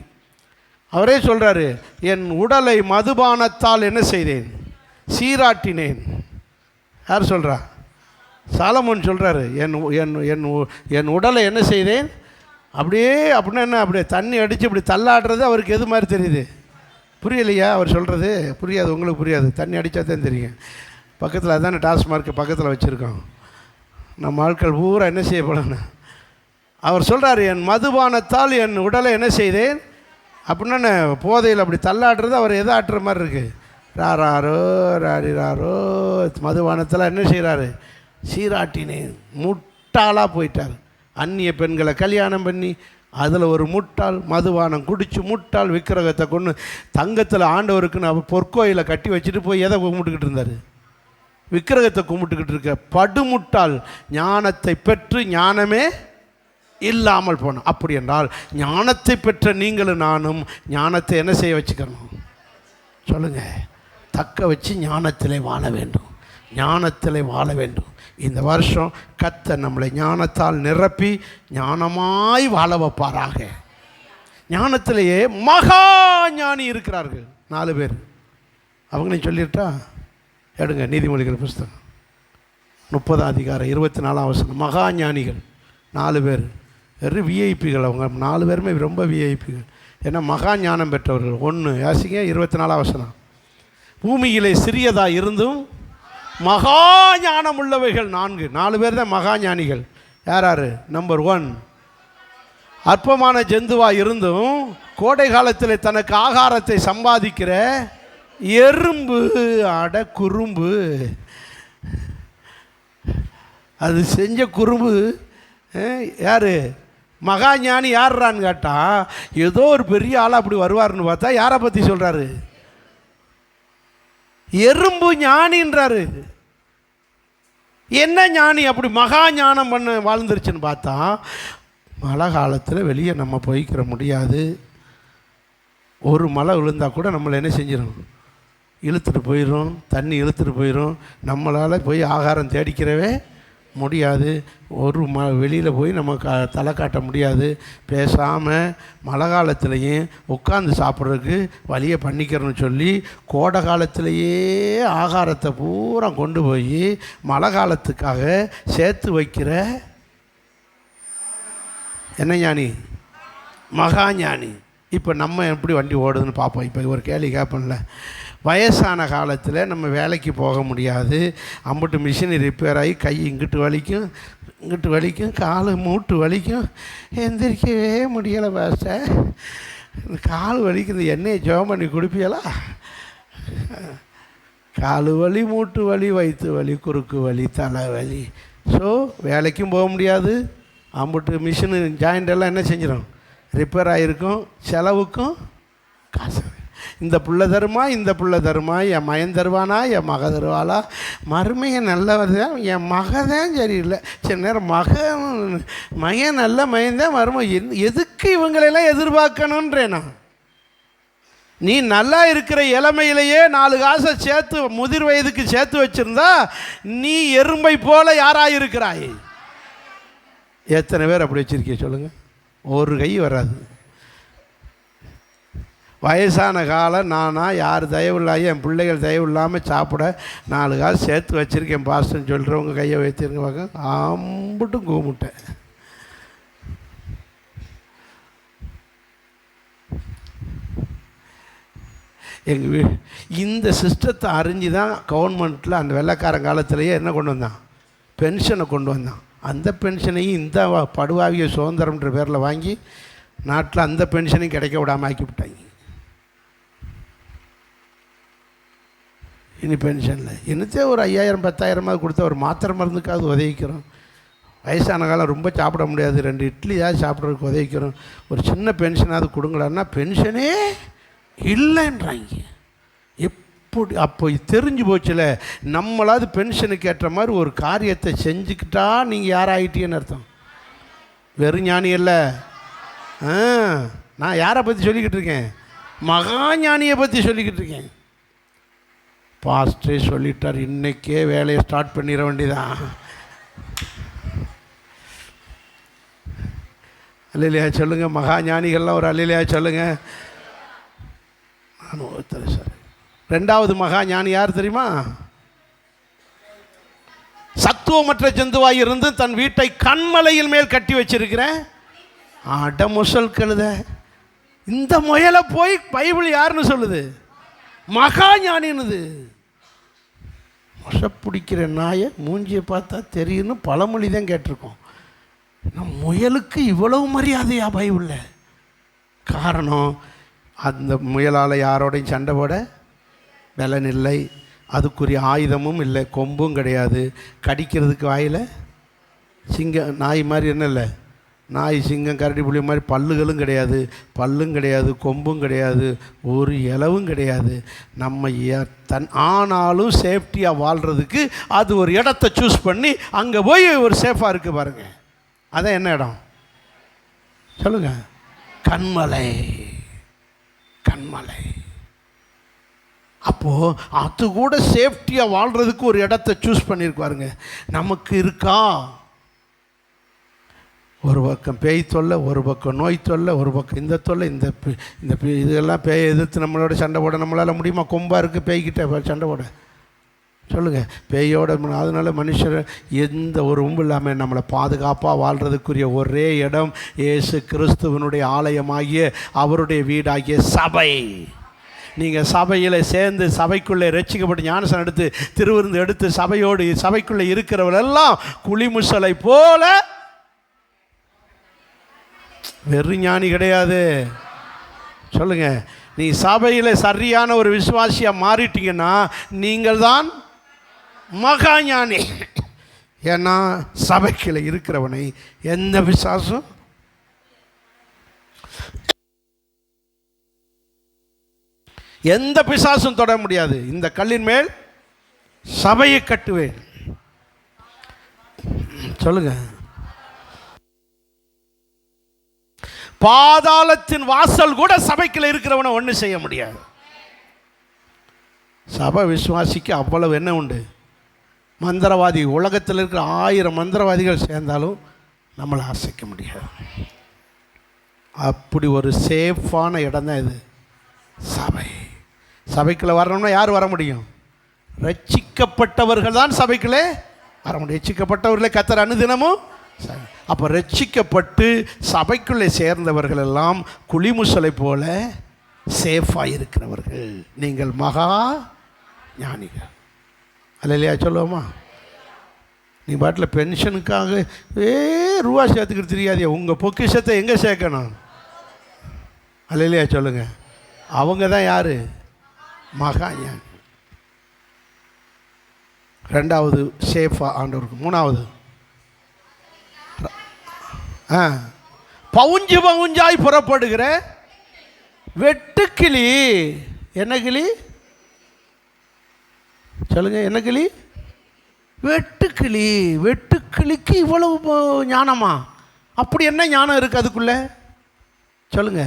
அவரே சொல்கிறாரு, என் உடலை மதுபானத்தால் என்ன செய்தேன்? சீராட்டினேன். யார் சொல்கிறா? சாலமோன் சொல்கிறாரு, என் உடலை என்ன செய்தேன்? அப்படியே அப்படின்னா என்ன? அப்படியே தண்ணி அடித்து இப்படி தள்ளாடுறது அவருக்கு எது மாதிரி தெரியுது? புரியலையா அவர் சொல்கிறது? புரியாது, உங்களுக்கு புரியாது. தண்ணி அடித்தா தான் தெரியும். பக்கத்தில் அதுதானே டாஸ்மார்க்கு பக்கத்தில் வச்சுருக்கோம். நம்ம ஆட்கள் பூரா என்ன செய்யப்படணும்? அவர் சொல்கிறார், என் மதுபானத்தால் என் உடலை என்ன செய்தேன் அப்படின்னா போதையில் அப்படி தள்ளாடுறது அவர் எதை ஆட்டுற மாதிரி இருக்குது? ராரோ ராரிராரோ மதுபானத்தில் என்ன செய்கிறாரு? சீராட்டினேன். முட்டாளாக போயிட்டார். அந்நிய பெண்களை கல்யாணம் பண்ணி அதில் ஒரு முட்டாள், மதுபானம் குடித்து முட்டாள், விக்கிரகத்தை கொண்டு தங்கத்தில் ஆண்டவருக்குன்னு அவர் பொற்கோயிலை கட்டி வச்சுட்டு போய் எதை கும்பிட்டுக்கிட்டு இருந்தார்? விக்கிரகத்தை கும்பிட்டுக்கிட்டு இருக்க படுமுட்டாள். ஞானத்தை பெற்று ஞானமே இல்லாமல் போனோம். அப்படி என்றால் ஞானத்தை பெற்ற நீங்களும் நானும் ஞானத்தை என்ன செய்ய வச்சுக்கணும்? சொல்லுங்கள். தக்க வச்சு ஞானத்திலே வாழ வேண்டும், ஞானத்திலே வாழ வேண்டும். இந்த வருஷம் கர்த்தர் நம்மளை ஞானத்தால் நிரப்பி ஞானமாய் வாழ வைப்பாராக. ஞானத்திலேயே மகா ஞானி இருக்கிறார்கள் 4 பேர். அவங்களையும் சொல்லிட்டா எடுங்க. நீதிமொழிகள் புஸ்தகம் 30ஆம் அதிகாரம் 24ஆம் வசனம். மகா ஞானிகள் 4 பேர், வெறும் விஐபிகள். அவங்க 4 பேருமே ரொம்ப விஐபிகள். ஏன்னா மகா ஞானம் பெற்றவர்கள். 1 யாசிங்க 24ஆம் வசனம். பூமியிலே சிறியதாக இருந்தும் மகா ஞானம் உள்ளவைகள் 4 பேர் தான் மகா ஞானிகள். யார்? நம்பர் 1, அற்பமான ஜந்துவாக இருந்தும் கோடை காலத்தில் தனக்கு ஆகாரத்தை சம்பாதிக்கிற எறும்பு. அட குறும்பு, அது செஞ்ச குறும்பு. யார் மகா ஞானி? யார்றான்னு கேட்டால் ஏதோ ஒரு பெரிய ஆள் அப்படி வருவார்னு பார்த்தா யாரை பற்றி சொல்கிறாரு? எறும்பு ஞானின்றாரு. என்ன ஞானி அப்படி மகா ஞானம் பண்ண வாழ்ந்துருச்சுன்னு பார்த்தா, மழை காலத்தில் வெளியே நம்ம போய்க்கிற முடியாது. ஒரு மழை விழுந்தால் கூட நம்மளை என்ன செஞ்சிடும்? இழுத்துட்டு போயிடும். தண்ணி இழுத்துட்டு போயிடும். நம்மளால் போய் ஆகாரம் தேடிக்கிறவே முடியாது. ஒரு வெளியில் போய் நம்ம தலை காட்ட முடியாது. பேசாமல் மழை காலத்துலேயும் உட்காந்து சாப்பிட்றதுக்கு வழியை பண்ணிக்கிறோன்னு சொல்லி கோடை காலத்திலேயே ஆகாரத்தை பூரா கொண்டு போய் மழை காலத்துக்காக சேர்த்து வைக்கிற என்ன ஞானி? மகா ஞானி. இப்போ நம்ம எப்படி வண்டி ஓடுதுன்னு பார்ப்போம். இப்போ ஒரு கேள்வி கேட்போம்ல, வயசான காலத்தில் நம்ம வேலைக்கு போக முடியாது. அம்புட்டு மிஷின் ரிப்பேர் ஆகி கை இங்கிட்டு வலிக்கும், கால் மூட்டு வலிக்கும், எந்திரிக்கவே முடியலை. பாஸ்டர் கால் வலிக்குது, எண்ணெயை ஜோம் பண்ணி குடிப்பியலா? கால் வலி, மூட்டு வலி, வயிற்று வலி, குறுக்கு வலி, தலை வலி. ஸோ வேலைக்கும் போக முடியாது. அம்புட்டு மிஷினு ஜாயிண்டெல்லாம் என்ன செஞ்சிடும்? ரிப்பேர் ஆகிருக்கும். செலவுக்கும் காசு. இந்த புள்ள தருமா, இந்த புள்ள தருமா, என் மகன் தருவானா, என் மக தருவாளா? மருமையன் நல்லவர் தான், என் மகதான் சரியில்லை. சில நேரம் மகன் நல்ல மகன்தான் மருமை. எதுக்கு இவங்களெல்லாம் எதிர்பார்க்கணுன்றேனா? நீ நல்லா இருக்கிற இளமையிலேயே 4 காசை சேர்த்து முதிர் வயதுக்கு சேர்த்து வச்சுருந்தா நீ எறும்பை போல யாராக இருக்கிறாய்? எத்தனை பேர் அப்படி வச்சுருக்கீங்க சொல்லுங்கள்? ஒரு கை வராது. வயசான காலம் நானா யார் தயவு இல்லாமல் என் பிள்ளைகள் தயவு இல்லாமல் சாப்பிட 4 காசு சேர்த்து வச்சுருக்கேன் பாஸ்டர்னு சொல்கிறவங்க கையை வைத்திருங்க பார்க்க. ஆம்புட்டும் கூமுட்டேன். எங்கள் இந்த சிஸ்டத்தை அறிஞ்சு தான் கவர்மெண்ட்டில் அந்த வெள்ளைக்காரன் காலத்திலேயே என்ன கொண்டு வந்தான்? பென்ஷனை கொண்டு வந்தான். அந்த பென்ஷனையும் இந்த படுவாவிய சுதந்திரம்ன்ற பேரில் வாங்கி நாட்டில் அந்த பென்ஷனையும் கிடைக்க விடாமல் ஆக்கி விட்டாங்க. இனி பென்ஷனில் என்னத்தே ஒரு 5000 10,000 கொடுத்தா ஒரு மாத்திரை மருந்துக்காவது உதவிக்கிறோம். வயசான காலம் ரொம்ப சாப்பிட முடியாது, 2 இட்லியாவது சாப்பிட்றதுக்கு உதவிக்கிறோம். ஒரு சின்ன பென்ஷனாவது கொடுங்களான்னா பென்ஷனே இல்லைன்றாங்க. எப்படி அப்போ தெரிஞ்சு போச்சுல, நம்மளாவது பென்ஷனுக்கு ஏற்ற மாதிரி ஒரு காரியத்தை செஞ்சுக்கிட்டா நீங்கள் யாராகிட்டீங்கன்னு அர்த்தம். வெறும் ஞானி இல்லை. நான் யாரை பற்றி சொல்லிக்கிட்டு இருக்கேன்? மகா ஞானியை பற்றி சொல்லிக்கிட்டு இருக்கேன். பாஸ்டே சொல்லிட்டார், இன்றைக்கே வேலையை ஸ்டார்ட் பண்ணிட வேண்டியதான். அல்லையா சொல்லுங்கள். மகா ஞானிகள்லாம் ஒரு அல்லையா சொல்லுங்கள். நான் ஒருத்தர் சார். 2வது மகா ஞானி யார் தெரியுமா? சத்துவமற்ற ஜந்துவாய் இருந்து தன் வீட்டை கண்மலையில் மேல் கட்டி வச்சிருக்கிறேன் அடமுசல் கழுத. இந்த முயலை போய் பைபிள் யாருன்னு சொல்லுது? மகா ஞானின்னுது. மொசை பிடிக்கிற நாயை மூஞ்சியை பார்த்தா தெரியும்னு பழமொழி தான் கேட்டிருக்கோம். முயலுக்கு இவ்வளவு மரியாதையா பைபிளில்? காரணம், அந்த முயலால் யாரோடையும் சண்டை போட பலன் இல்லை, அதுக்குரிய ஆயுதமும் இல்லை, கொம்பும் கிடையாது, கடிக்கிறதுக்கு வாயில் சிங்கம் நாய் மாதிரி என்ன இல்லை, நாய் சிங்கம் கரடி புலி மாதிரி பல்லுகளும் கிடையாது, பல்லும் கிடையாது, கொம்பும் கிடையாது, ஒரு இலவும் கிடையாது. நம்ம ஆனாலும் சேஃப்டியாக வாழ்கிறதுக்கு அது ஒரு இடத்த சூஸ் பண்ணி அங்கே போய் ஒரு சேஃபாக இருக்குது பாருங்கள். அதான் என்ன இடம் சொல்லுங்கள்? கண்மலை. கண்மலை. அப்போது அது கூட சேஃப்டியாக வாழ்கிறதுக்கு ஒரு இடத்த சூஸ் பண்ணியிருக்காருங்க. நமக்கு இருக்கா? ஒரு பக்கம் பேய் தொல்லை, ஒரு பக்கம் நோய் தொல்லை, ஒரு பக்கம் இந்த தொல்லை, இந்த இதெல்லாம் பேயை எதிர்த்து நம்மளோட சண்டை போட நம்மளால் முடியுமா? கொம்பாக இருக்குது பேய்கிட்ட சண்டை போட. சொல்லுங்கள், பேயோட. அதனால் மனுஷர் எந்த ஒரு உம்பு இல்லாமல் நம்மளை பாதுகாப்பாக வாழ்கிறதுக்குரிய ஒரே இடம் இயேசு கிறிஸ்துவனுடைய ஆலயமாகிய அவருடைய வீடாகிய சபை. நீங்கள் சபையில் சேர்ந்து சபைக்குள்ளே ரட்சிக்கப்பட்டு ஞானஸ்நானம் எடுத்து திருவிருந்து எடுத்து சபைக்குள்ளே இருக்கிறவரெல்லாம் குளிமுசலை போல வெறும் ஞானி கிடையாது. சொல்லுங்க, நீ சபையில் சரியான ஒரு விசுவாசியாக மாறிட்டீங்கன்னா நீங்கள் தான் மகா ஞானி. ஏன்னா சபைக்குள்ள இருக்கிறவனை எந்த பிசாசும் தொட முடியாது. இந்த கல்லின் மேல் சபையை கட்டுவேன். சொல்லுங்க, பாதாளத்தின் வாசல் கூட சபைக்குள்ள இருக்கிறவனை ஒன்றும் செய்ய முடியாது. சபை விசுவாசிக்கு அவ்வளவு என்ன உண்டு? மந்திரவாதி, உலகத்தில் இருக்கிற 1000 மந்திரவாதிகள் சேர்ந்தாலும் நம்மளை அசைக்க முடியாது. அப்படி ஒரு சேஃபான இடம் தான் இது சபை. சபைக்குள்ளே வரணும்னா யார் வர முடியும்? ரட்சிக்கப்பட்டவர்கள் தான் சபைக்குள்ளே வர முடியும். ரட்சிக்கப்பட்டவர்களே கர்த்தர் அனுதினமும். அப்போ ரட்சிக்கப்பட்டு சபைக்குள்ளே சேர்ந்தவர்கள் எல்லாம் குளிமுசலை போல சேஃபாக இருக்கிறவர்கள். நீங்கள் மகா ஞானிகள். அல்லையா சொல்லுவோமா? நீ பாட்டில் பென்ஷனுக்காக ரூபா சேர்த்துக்கிட்டு தெரியாதியா? உங்கள் பொக்கிஷத்தை எங்கே சேர்க்கணும்? அல்லையா சொல்லுங்க. அவங்க தான் யார்? மகா ஞானி. 2வது சேஃபா ஆண்டவருக்கு. 3வது பவுஞ்சாய் புறப்படுகிற வெட்டுக்கிளி. என்ன கிளி? சொல்லுங்க, என்ன கிளி? வெட்டுக்கிளி. வெட்டுக்கிளிக்கு இவ்வளவு ஞானமா? அப்படி என்ன ஞானம் இருக்குது அதுக்குள்ள? சொல்லுங்க,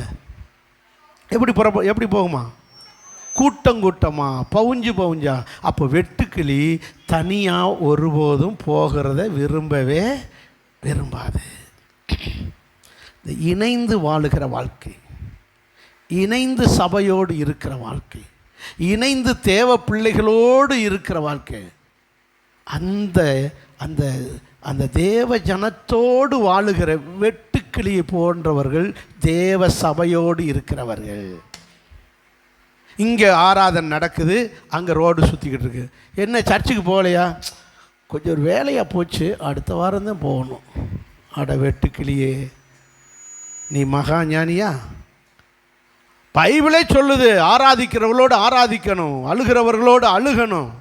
எப்படி போகுமா? கூட்டமா, பவுஞ்சா. அப்போ வெட்டுக்கிளி தனியாக ஒருபோதும் போகிறத விரும்பவே விரும்பாது. இந்த இணைந்து வாழுகிற வாழ்க்கை, இணைந்து சபையோடு இருக்கிற வாழ்க்கை, இணைந்து தேவ பிள்ளைகளோடு இருக்கிற வாழ்க்கை, அந்த அந்த அந்த தேவ ஜனத்தோடு வாழுகிற வெட்டுக்கிளியை போன்றவர்கள் தேவ சபையோடு இருக்கிறவர்கள். இங்கே ஆராதனை நடக்குது, அங்கே ரோடு சுற்றிக்கிட்டு இருக்கு. என்ன சர்ச்சுக்கு போகலையா? கொஞ்சம் ஒரு வேலையாக போச்சு, அடுத்த வாரம் தான் போகணும். அட வெட்டுக்கிளியே, நீ மகா ஞானியா? பைபிளே சொல்லுது, ஆராதிக்கிறவர்களோடு ஆராதிக்கணும், அழுகிறவர்களோடு அழுகணும்.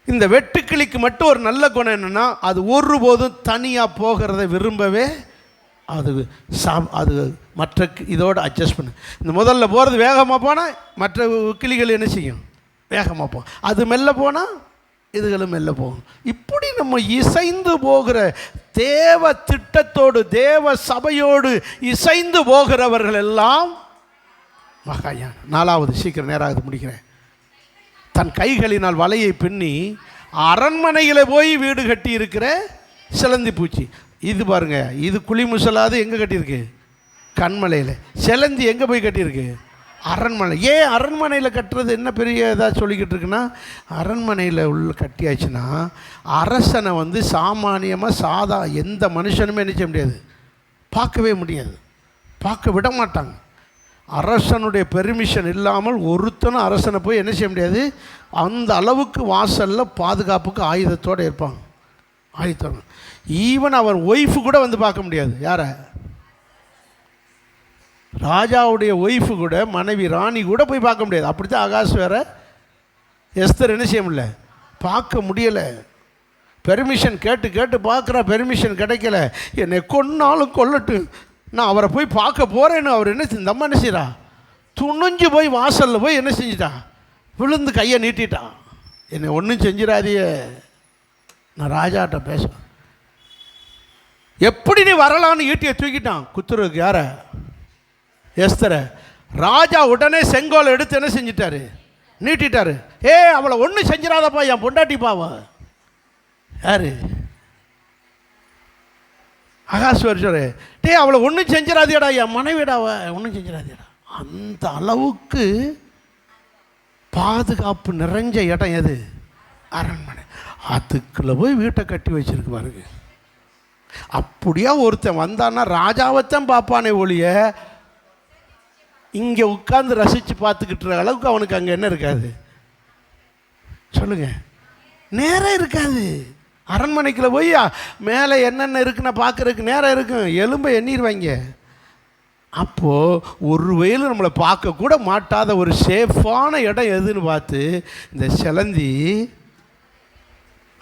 இந்த வெட்டுக்கிளிக்கு மட்டும் ஒரு நல்ல குணம் என்னென்னா, அது ஒருபோதும் தனியாக போகிறத விரும்பவே அது மற்ற இதோடு அட்ஜஸ்ட் பண்ணு. இந்த முதல்ல போகிறது வேகமாக போனால் மற்ற கிளிகள் என்ன செய்யும்? வேகமாக போகும். அது மெல்ல போனால் இதுகளும் மெல்ல போகும். இப்படி நம்ம இசைந்து போகிற தேவ திட்டத்தோடு தேவ சபையோடு இசைந்து போகிறவர்கள் எல்லாம் மகாயான. 4வது, சீக்கிரம் நேராக முடிக்கிறேன். தன் கைகளினால் வலையை பின்னி அரண்மனையில் போய் வீடு கட்டி இருக்கிற சிலந்தி பூச்சி. இது பாருங்க, இது குளிமுசலாது எங்கே கட்டியிருக்கு? கண்மலையில். சிலந்தி எங்கே போய் கட்டியிருக்கு? அரண்மனை. ஏன் அரண்மனையில் கட்டுறது என்ன பெரிய இதாக சொல்லிக்கிட்டு இருக்குன்னா, அரண்மனையில் உள்ள கட்டியாச்சுன்னா அரசனை சாமானியமாக எந்த மனுஷனுமே என்ன செய்ய முடியாது, பார்க்கவே முடியாது, பார்க்க விட மாட்டாங்க. அரசனுடைய பெர்மிஷன் இல்லாமல் ஒருத்தனும் அரசனை போய் என்ன செய்ய முடியாது. அந்த அளவுக்கு வாசலில் பாதுகாப்புக்கு ஆயுதத்தோடு இருப்பாங்க. ஆயுதத்தோடு ஈவன் அவர் ஒய்ஃபு கூட பார்க்க முடியாது. யாரை? ராஜாவுடைய ஒய்ஃபு கூட, மனைவி ராணி கூட போய் பார்க்க முடியாது. அப்படி தான் ஆகாஷ் வேற எஸ்தர் என்ன செய்ய முடியல, பார்க்க முடியலை. பெர்மிஷன் கேட்டு பார்க்குற, பெர்மிஷன் கிடைக்கல. என்னை கொன்னாலும் கொல்லட்டு, நான் அவரை போய் பார்க்க போகிறேன்னு அவர் இந்த அம்மா என்ன செய்கிறா, துணிஞ்சு போய் வாசலில் போய் என்ன செஞ்சிட்டா, விழுந்து கையை நீட்டிட்டா. என்னை ஒன்றும் செஞ்சிடாதிய, நான் ராஜாட்ட பேசுவேன். எப்படி நீ வரலான்னு ஈட்டியை தூக்கிட்டான் குத்துறதுக்கு. யாரை? எஸ்தரை. ராஜா உடனே செங்கோலை எடுத்து என்ன செஞ்சிட்டாரு, நீட்டிட்டாரு. அவளை ஒன்றும் செஞ்சிடாதப்பா, என் பொண்டாட்டி பாவா. யாரு? அகாஸ்வரர் டே அவளை ஒன்றும் செஞ்சிடாதியடா, என் மனைவிடா, ஒன்றும் செஞ்சிடாதியடா. அந்த அளவுக்கு பாதுகாப்பு நிறைஞ்ச இடம் எது? அரண்மனை. அதுக்குள்ளே போய் வீட்டை கட்டி வச்சிருக்கு பாருங்க. அப்படியா ஒருத்தன் வந்தான்னா ராஜாவைத்தான் பார்ப்பானே ஒழிய இங்கே உட்கார்ந்து ரசித்து பார்த்துக்கிட்டு அளவுக்கு அவனுக்கு அங்கே என்ன இருக்காது சொல்லுங்க? நேரம் இருக்காது. அரண்மனைக்குள்ள போய் மேலே என்னென்ன இருக்குன்னு பார்க்குறதுக்கு நேரம் இருக்கும். எலும்பை எண்ணிடுவாங்க. அப்போது ஒரு வயலும் நம்மளை பார்க்கக்கூட மாட்டாத ஒரு சேஃபான இடம் எதுன்னு பார்த்து இந்த சிலந்தி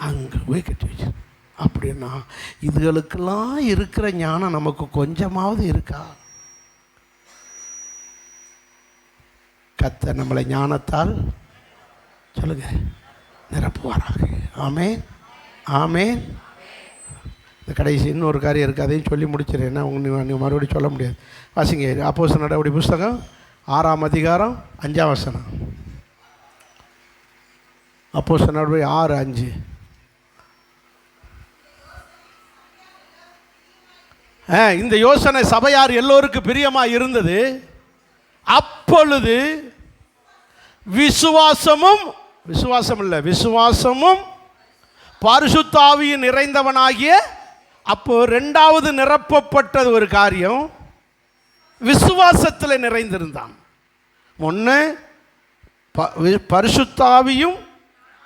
அங்கே போய் கட்டி வச்சு. அப்படின்னா இதுகளுக்கெல்லாம் இருக்கிற ஞானம் நமக்கு கொஞ்சமாவது இருக்கா? கர்த்தர் நம்மளை ஞானத்தால் சொல்லுங்க நிரப்புவாராக. ஆமென், ஆமென். இந்த கடைசி இன்னொரு காரியம் இருக்குது, அதையும் சொல்லி முடிச்சிடறேன். என்ன நீங்கள் மறுபடியும் சொல்ல முடியாது. வாசிங்க அப்போஸ்தலர் நடவடிக்கை புஸ்தகம் 6ஆம் அதிகாரம் 5ஆம் வசனம். அப்போஸ்தலர் நடவடிக்கை 6:5. இந்த யோசனை சபையார் எல்லோருக்கும் பிரியமாக இருந்தது. அப்பொழுது விசுவாசமும் பரிசுத்த ஆவியின் நிறைந்தவனாகிய, அப்போ ரெண்டாவது நிரப்பப்பட்டது ஒரு காரியம், விசுவாசத்தில் நிறைந்திருந்தான். ஒன்று பரிசுத்த ஆவியும்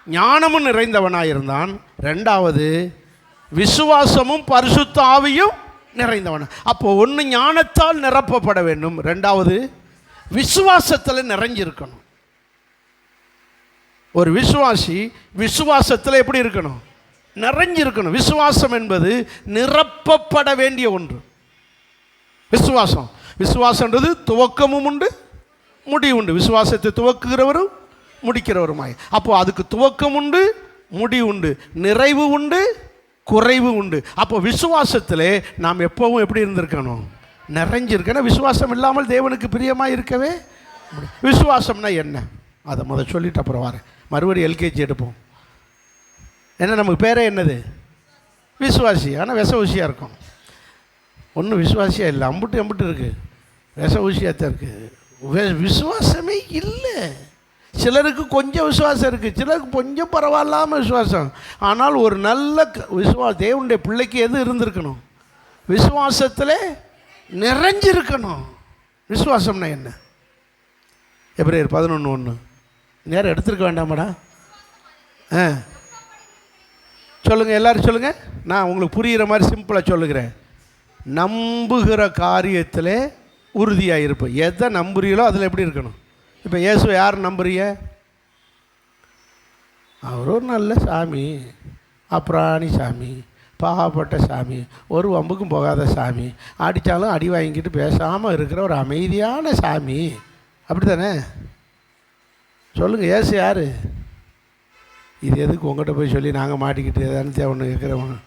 ஞானமும் நிறைந்தவனாயிருந்தான். ரெண்டாவது விசுவாசமும் பரிசுத்த ஆவியும் நிறைந்தவன். அப்போ ஒன்று ஞானத்தால் நிரப்பப்பட வேண்டும், ரெண்டாவது விசுவாசத்தில் நிறைஞ்சிருக்கணும். ஒரு விசுவாசி விசுவாசத்தில் எப்படி இருக்கணும்? நிறைஞ்சிருக்கணும். விசுவாசம் என்பது நிரப்பப்பட வேண்டிய ஒன்று. விசுவாசம்ன்றது துவக்கமும் உண்டு, முடிவு உண்டு. விசுவாசத்தை துவக்குகிறவரும் முடிக்கிறவருமாய். அப்போ அதுக்கு துவக்கம் உண்டு, முடிவு உண்டு, நிறைவு உண்டு, குறைவு உண்டு. அப்போ விசுவாசத்திலே நாம் எப்பவும் எப்படி இருந்திருக்கணும்? நிறைஞ்சிருக்கணும். விசுவாசம் இல்லாமல் தேவனுக்கு பிரியமாக இருக்கவே. விசுவாசம்னா என்ன அதை முதல் சொல்லிட்டு அப்புறம் வரேன். மறுபடியும் எல்கேஜி எடுப்போம். என்ன நமக்கு பேரே என்னது? விசுவாசி. ஆனால் விஷ ஊசியாக இருக்கும். ஒன்றும் விசுவாசியாக இல்லை, அம்புட்டு இருக்குது, விஷ ஊசியாக தான் இருக்குது. விசுவாசமே இல்லை. சிலருக்கு கொஞ்சம் விசுவாசம் இருக்குது, சிலருக்கு கொஞ்சம் பரவாயில்லாமல் விசுவாசம். ஆனால் ஒரு நல்ல தேவனுடைய பிள்ளைக்கு எது இருந்திருக்கணும்? விசுவாசத்தில் நிறைஞ்சிருக்கணும். விசுவாசம்னா என்ன? எபிரேயர் 11:1. நேரம் எடுத்துருக்க வேண்டாமாடா? சொல்லுங்கள், எல்லோரும் சொல்லுங்கள். நான் உங்களுக்கு புரிகிற மாதிரி சிம்பிளாக சொல்லுகிறேன். நம்புகிற காரியத்தில் உறுதியாக இருப்பேன். எதை நம்புறீங்களோ அதில் எப்படி இருக்கணும்? இப்போ இயேசுவை யார் நம்புறீங்க? அவர் ஒரு நல்ல சாமி, அப்புறாணி சாமி, பாவப்பட்ட சாமி, ஒரு வம்புக்கும் போகாத சாமி, அடித்தாலும் அடி வாங்கிட்டு பேசாமல் இருக்கிற ஒரு அமைதியான சாமி. அப்படி தானே? சொல்லுங்கள், இயேசு யார்? இது எதுக்கு உங்கள்கிட்ட போய் சொல்லி நாங்கள் மாட்டிக்கிட்டு எதானு தேவன்னு கேட்குறவங்க?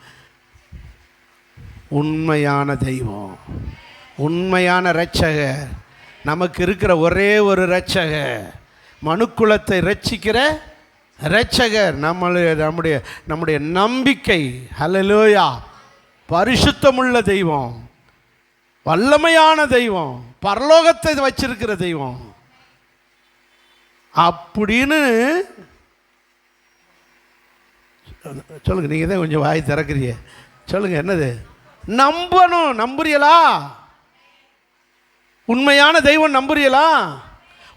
உண்மையான தெய்வம், உண்மையான இரட்சகர், நமக்கு இருக்கிற ஒரே ஒரு இரட்சகர், மனுக்குலத்தை இரட்சிக்கிற இரட்சகர், நம்முடைய நம்பிக்கை. ஹல்லேலூயா. பரிசுத்தமுள்ள தெய்வம், வல்லமையான தெய்வம், பரலோகத்தை வச்சிருக்கிற தெய்வம் அப்படின்னு சொல்லுங்க. நீங்கள் தான் கொஞ்சம் வாய் திறக்கிறீங்க. சொல்லுங்க, என்னது? நம்பணும். நம்புறீங்களா? உண்மையான தெய்வம் நம்புறீங்களா?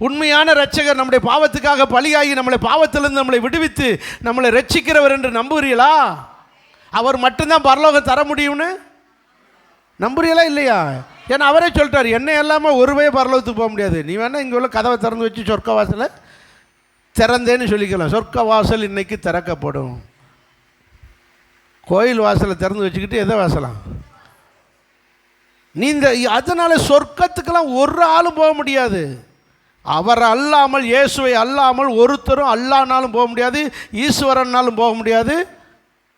உண்மையான இரட்சகர் நம்முடைய பாவத்துக்காக பலியாகி நம்மளை பாவத்திலிருந்து நம்மளை விடுவித்து நம்மளை ரட்சிக்கிறவர் என்று நம்புறீங்களா? அவர் மட்டும்தான் பரலோகம் தர முடியும்னு நம்புறீங்களா இல்லையா? ஏன்னா அவரே சொல்லிட்டார், என்ன இல்லாமல் ஒருவே பரலோகத்துக்கு போக முடியாது. நீ வேணால் இங்கே உள்ள கதவை திறந்து வச்சு சொர்க்க வாசலை திறந்தேன்னு சொல்லிக்கலாம். சொர்க்க வாசல் இன்னைக்கு திறக்கப்படும். கோயில் வாசலை திறந்து வச்சுக்கிட்டு எதை வாசலாம் நீ? அதனால் சொர்க்கத்துக்கெல்லாம் ஒரு ஆளும் போக முடியாது. அவர் அல்லாமல், இயேசுவை அல்லாமல் ஒருத்தரும் அல்லானாலும் போக முடியாது, ஈஸ்வரன்னாலும் போக முடியாது,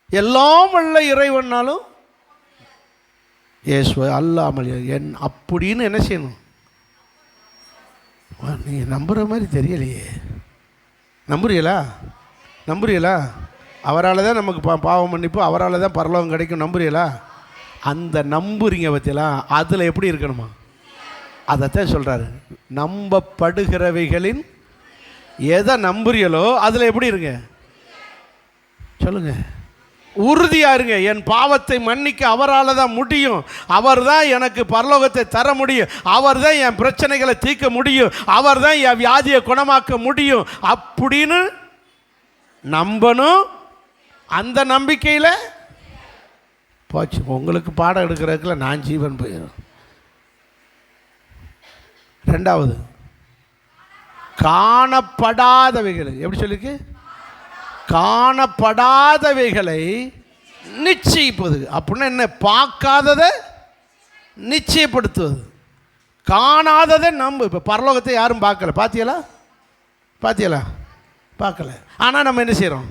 எல்லாம் வல்ல இறைவனாலும் இயேசுவை அல்லாமல் அப்படின்னு என்ன செய்யணும்? நீங்கள் நம்புகிற மாதிரி தெரியலையே. நம்புறீங்களா? அவரால் தான் நமக்கு பாவம் மன்னிப்பு, அவரால் தான் பரலோகம் கிடைக்கும். நம்புறீங்களா? அந்த நம்புறீங்க பற்றிலாம் அதில் எப்படி இருக்கணுமா? அதைத்தான் சொல்கிறாரு. நம்பப்படுகிறவைகளின் எதை நம்புறீங்களோ அதில் எப்படி இருங்க சொல்லுங்க, உறுதியாக இருங்க. என் பாவத்தை மன்னிக்க அவரால் தான் முடியும். அவர் தான் எனக்கு பரலோகத்தை தர முடியும். அவர் தான் என் பிரச்சனைகளை தீர்க்க முடியும். அவர் தான் என் வியாதியை குணமாக்க முடியும் அப்படின்னு நம்பணும். அந்த நம்பிக்கையில் போச்சு. உங்களுக்கு பாடம் எடுக்கிறதுக்குள்ள நான் ஜீவன் போயிடும். ரெண்டாவது, காணப்படாதவைகள். எப்படி சொல்லிருக்கு? காணப்படாதவைகளை நிச்சயிப்பது. அப்படின்னா என்ன? பார்க்காததை நிச்சயப்படுத்துவது. காணாததை நம்பு. இப்போ பரலோகத்தை யாரும் பார்க்கல. பார்த்தியலா? பார்க்கல. ஆனால் நம்ம என்ன செய்கிறோம்?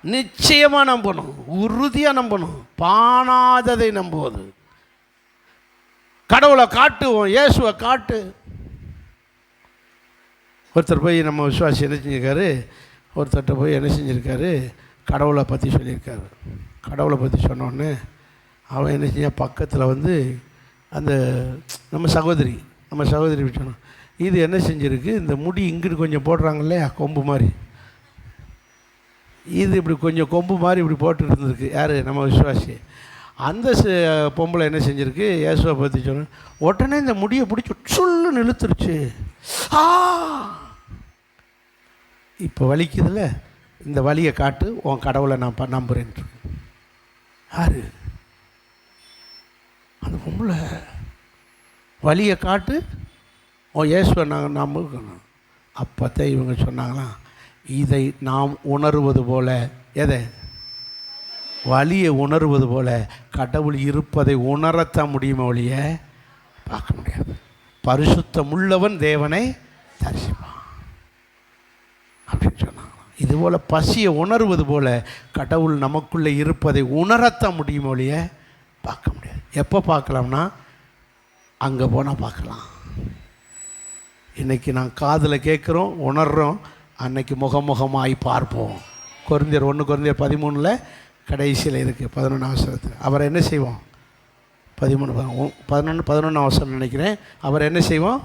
நிச்சயமாக நம்பணும், உறுதியாக நம்பணும். காணாததை நம்புவது. கடவுளை காட்டுவோம், இயேசுவை காட்டு. ஒருத்தர் போய் நம்ம விசுவாசி என்ன செஞ்சிருக்காரு, ஒருத்தர்கிட்ட போய் என்ன செஞ்சுருக்காரு, கடவுளை பற்றி சொல்லியிருக்காரு. கடவுளை பற்றி சொன்னோடனே அவன் என்ன செஞ்ச, பக்கத்தில் வந்து அந்த நம்ம சகோதரி சொன்னோம், இது என்ன செஞ்சுருக்கு, இந்த முடி இங்கிட்டு கொஞ்சம் போடுறாங்க இல்லையா, கொம்பு மாதிரி, இது இப்படி கொஞ்சம் கொம்பு மாதிரி இப்படி போட்டு இருந்திருக்கு. யார்? நம்ம விசுவாசி. அந்த பொம்பளை என்ன செஞ்சுருக்கு, இயேசுவை பற்றி சொன்ன உடனே இந்த முடியை பிடிச்சி சொல்லுன்னு இழுத்துருச்சு. இப்போ வலிக்குதுல்ல, இந்த வலியை காட்டு, உன் கடவுளை நான் நம்புறேன்ட்டு. யாரு? அந்த பொம்பளை. வலியை காட்டு, உன் இயேசுவை நாங்கள் நம்புக்கணும். அப்போத்தான் இவங்க சொன்னாங்களாம், இதை நாம் உணர்வது போல, எதை? வலியை உணர்வது போல கடவுள் இருப்பதை உணரத்தான் முடியுமே ஒழிய பார்க்க முடியாது. பரிசுத்தம் உள்ளவன் தேவனை தரிசிப்பான் அப்படின்னு சொன்னாங்க. இதுபோல் பசியை உணர்வது போல கடவுள் நமக்குள்ளே இருப்பதை உணரத்தான் முடியுமே ஒழிய பார்க்க முடியாது. எப்போ பார்க்கலாம்னா, அங்கே போனால் பார்க்கலாம். இன்றைக்கி நான் காதில் கேட்குறோம், உணர்கிறோம், அன்னைக்கு முகமுகமாய் பார்ப்போம். கொரிந்தியர் 1 கொரிந்தியர் 13 கடைசியில் இருக்குது, 11ஆம் வசனத்தில். அவரை என்ன செய்வோம்? 11ஆம் வசனம் நினைக்கிறேன். அவர் என்ன செய்வோம்?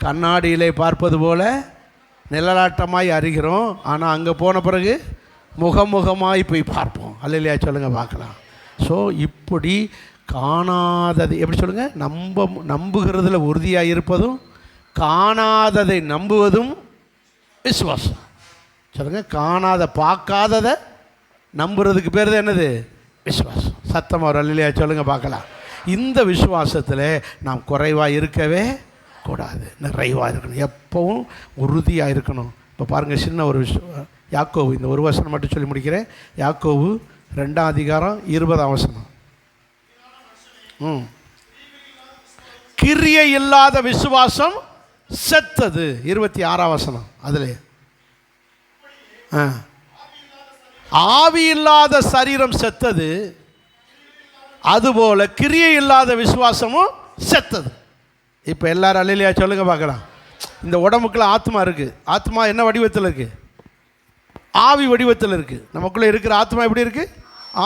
கண்ணாடியிலே பார்ப்பது போல நிழலாட்டமாய் அறிகிறோம், ஆனால் அங்கே போன பிறகு முகமுகமாய் போய் பார்ப்போம். அல்லையா? சொல்லுங்கள் பார்க்கலாம். ஸோ இப்படி காணாதது எப்படி சொல்லுங்கள், நம்புகிறதுல உறுதியாக இருப்பதும் காணாததை நம்புவதும் விசுவாசம். சொல்லுங்கள், பார்க்காததை நம்புறதுக்கு பேர் தான் என்னது? விசுவாசம். சத்தமாக ஒரு அல்லையா சொல்லுங்கள் பார்க்கலாம். இந்த விசுவாசத்தில் நாம் குறைவாக இருக்கவே கூடாது, நிறைவாக இருக்கணும், எப்பவும் உறுதியாக இருக்கணும். இப்போ பாருங்கள், சின்ன ஒரு யாக்கோபு, இந்த ஒரு வசனம் மட்டும் சொல்லி முடிக்கிறேன். யாக்கோபு 2ஆம் அதிகாரம் 20ஆம் வசனம். கிரியை இல்லாத விசுவாசம் செத்தது. 26ஆம் வசனம். அதில் ஆவி இல்லாத சரீரம் செத்தது, அதுபோல கிரியை இல்லாத விசுவாசமும் செத்தது. இப்போ எல்லாரும் அல்லையா சொல்லுங்க பார்க்கலாம். இந்த உடம்புக்குள்ள ஆத்மா இருக்குது. ஆத்மா என்ன வடிவத்தில் இருக்குது? ஆவி வடிவத்தில் இருக்குது. நமக்குள்ளே இருக்கிற ஆத்மா எப்படி இருக்குது?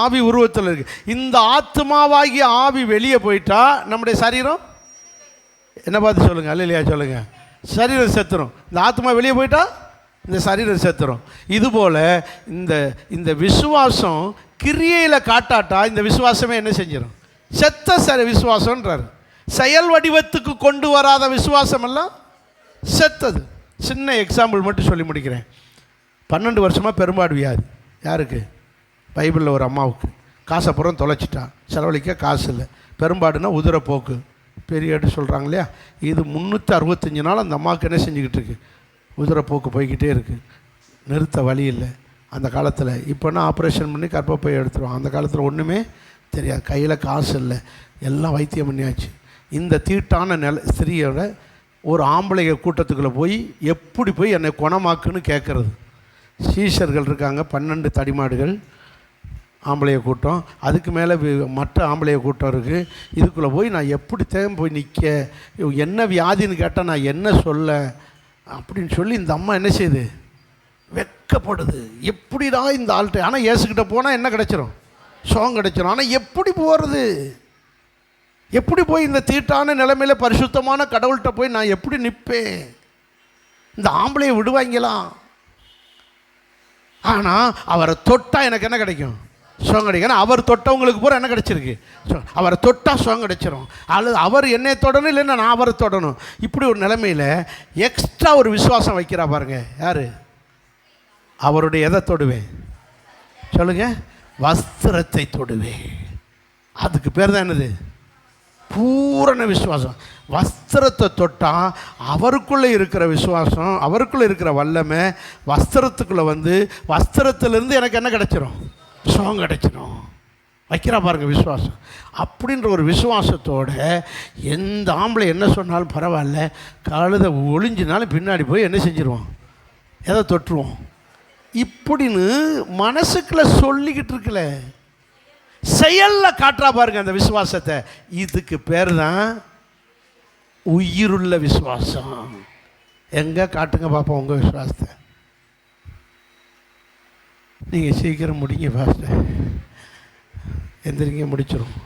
ஆவி உருவத்தில் இருக்குது. இந்த ஆத்மாவாகிய ஆவி வெளியே போயிட்டா நம்முடைய சரீரம் என்ன பார்த்து சொல்லுங்கள், அல்லையா சொல்லுங்கள், சரீரம் செத்துரும். இந்த ஆத்மா வெளியே போயிட்டா இந்த சரீரம் செத்துரும். இதுபோல் இந்த விசுவாசம் கிரியையில் காட்டாட்டா இந்த விசுவாசமே என்ன செஞ்சிடும்? செத்த விசுவாசம்ன்றார். செயல் வடிவத்துக்கு கொண்டு வராத விசுவாசம் எல்லாம் செத்தது. சின்ன எக்ஸாம்பிள் மட்டும் சொல்லி முடிக்கிறேன். 12 வருஷமாக பெரும்பாடு வியாதி. யாருக்கு? பைபிளில் ஒரு அம்மாவுக்கு. காசை புறம் தொலைச்சிட்டா, செலவழிக்க காசு இல்லை. பெரும்பாடுனா உதிரப்போக்கு, பெரியடு சொல்கிறாங்க இல்லையா. இது 365 நாள் அந்த அம்மாவுக்கு என்ன செஞ்சுக்கிட்டு இருக்கு? உதிரப்போக்கு போய்கிட்டே இருக்குது, நிறுத்த வழி இல்லை. அந்த காலத்தில் இப்போனா ஆப்ரேஷன் பண்ணி கர்ப்பப்பை எடுத்துருவோம். அந்த காலத்தில் ஒன்றுமே தெரியாது, கையில் காசு இல்லை, எல்லாம் வைத்தியம் பண்ணியாச்சு. இந்த தீட்டான ஸ்திரீயோட ஒரு ஆம்பளைய கூட்டத்துக்குள்ளே போய் எப்படி போய் என்னை குணமாக்குன்னு கேட்குறது. சீஷர்கள் இருக்காங்க, 12 தடிமாடுகள் ஆம்பளைய கூட்டம், அதுக்கு மேலே மற்ற ஆம்பளைய கூட்டம் இருக்குது. இதுக்குள்ளே போய் நான் எப்படி தேவை போய் நிற்க, என்ன வியாதின்னு கேட்டால் நான் என்ன சொல்ல அப்படின்னு சொல்லி இந்த அம்மா என்ன செய்யுது? வெட்கப்படுது. எப்படிடா இந்த ஆள்கிட்ட. ஆனால் இயேசுக்கிட்ட போனால் என்ன கிடச்சிரும்? சுகம் கிடைச்சிடும். ஆனால் எப்படி போகிறது? எப்படி போய் இந்த தீட்டான நிலைமையில் பரிசுத்தமான கடவுள்கிட்ட போய் நான் எப்படி நிற்பேன்? இந்த ஆம்பளையை விடுவாங்களாம். ஆனால் அவரை தொட்டால் எனக்கு என்ன கிடைக்கும்? சுகம் கிடைக்கும். ஏன்னா அவர் தொட்டவங்களுக்கு பூரா என்ன கிடைச்சிருக்கு? அவரை தொட்டால் சுகம் கிடைச்சிரும். அல்லது அவர் என்னை தொடணும், இல்லைன்னா நான் அவரை தொடணும். இப்படி ஒரு நிலைமையில் எக்ஸ்ட்ரா ஒரு விசுவாசம் வைக்கிறா பாருங்க. யார்? அவருடைய எதை தொடுவேன் சொல்லுங்க? வஸ்திரத்தை தொடுவேன். அதுக்கு பேர் தான் என்னது? பூரண விசுவாசம். வஸ்திரத்தை தொட்டால் அவருக்குள்ளே இருக்கிற விசுவாசம், அவருக்குள்ளே இருக்கிற வல்லமை வஸ்திரத்துக்குள்ளே வந்து வஸ்திரத்திலேருந்து எனக்கு என்ன கிடைச்சிரும்? சுகம் கிடைச்சிடும். வைக்கிறா பாருங்க விசுவாசம். அப்படின்ற ஒரு விசுவாசத்தோட எந்த ஆம்பளை என்ன சொன்னாலும் பரவாயில்ல, கழுதை ஒளிஞ்சினாலும் பின்னாடி போய் என்ன செஞ்சிருவோம்? எதை தொட்டுருவோம்? இப்படின்னு மனசுக்குள்ள சொல்லிக்கிட்டு இருக்கல, செயலில் காட்டுறா பாருங்க அந்த விசுவாசத்தை. இதுக்கு பேர் தான் உயிருள்ள விசுவாசம். எங்கே காட்டுங்க பார்ப்போம் உங்கள் விசுவாசத்தை. நீங்கள் சீக்கிரம் முடிங்க பாஸ்டர், எந்திரிங்க, முடிச்சிடும்.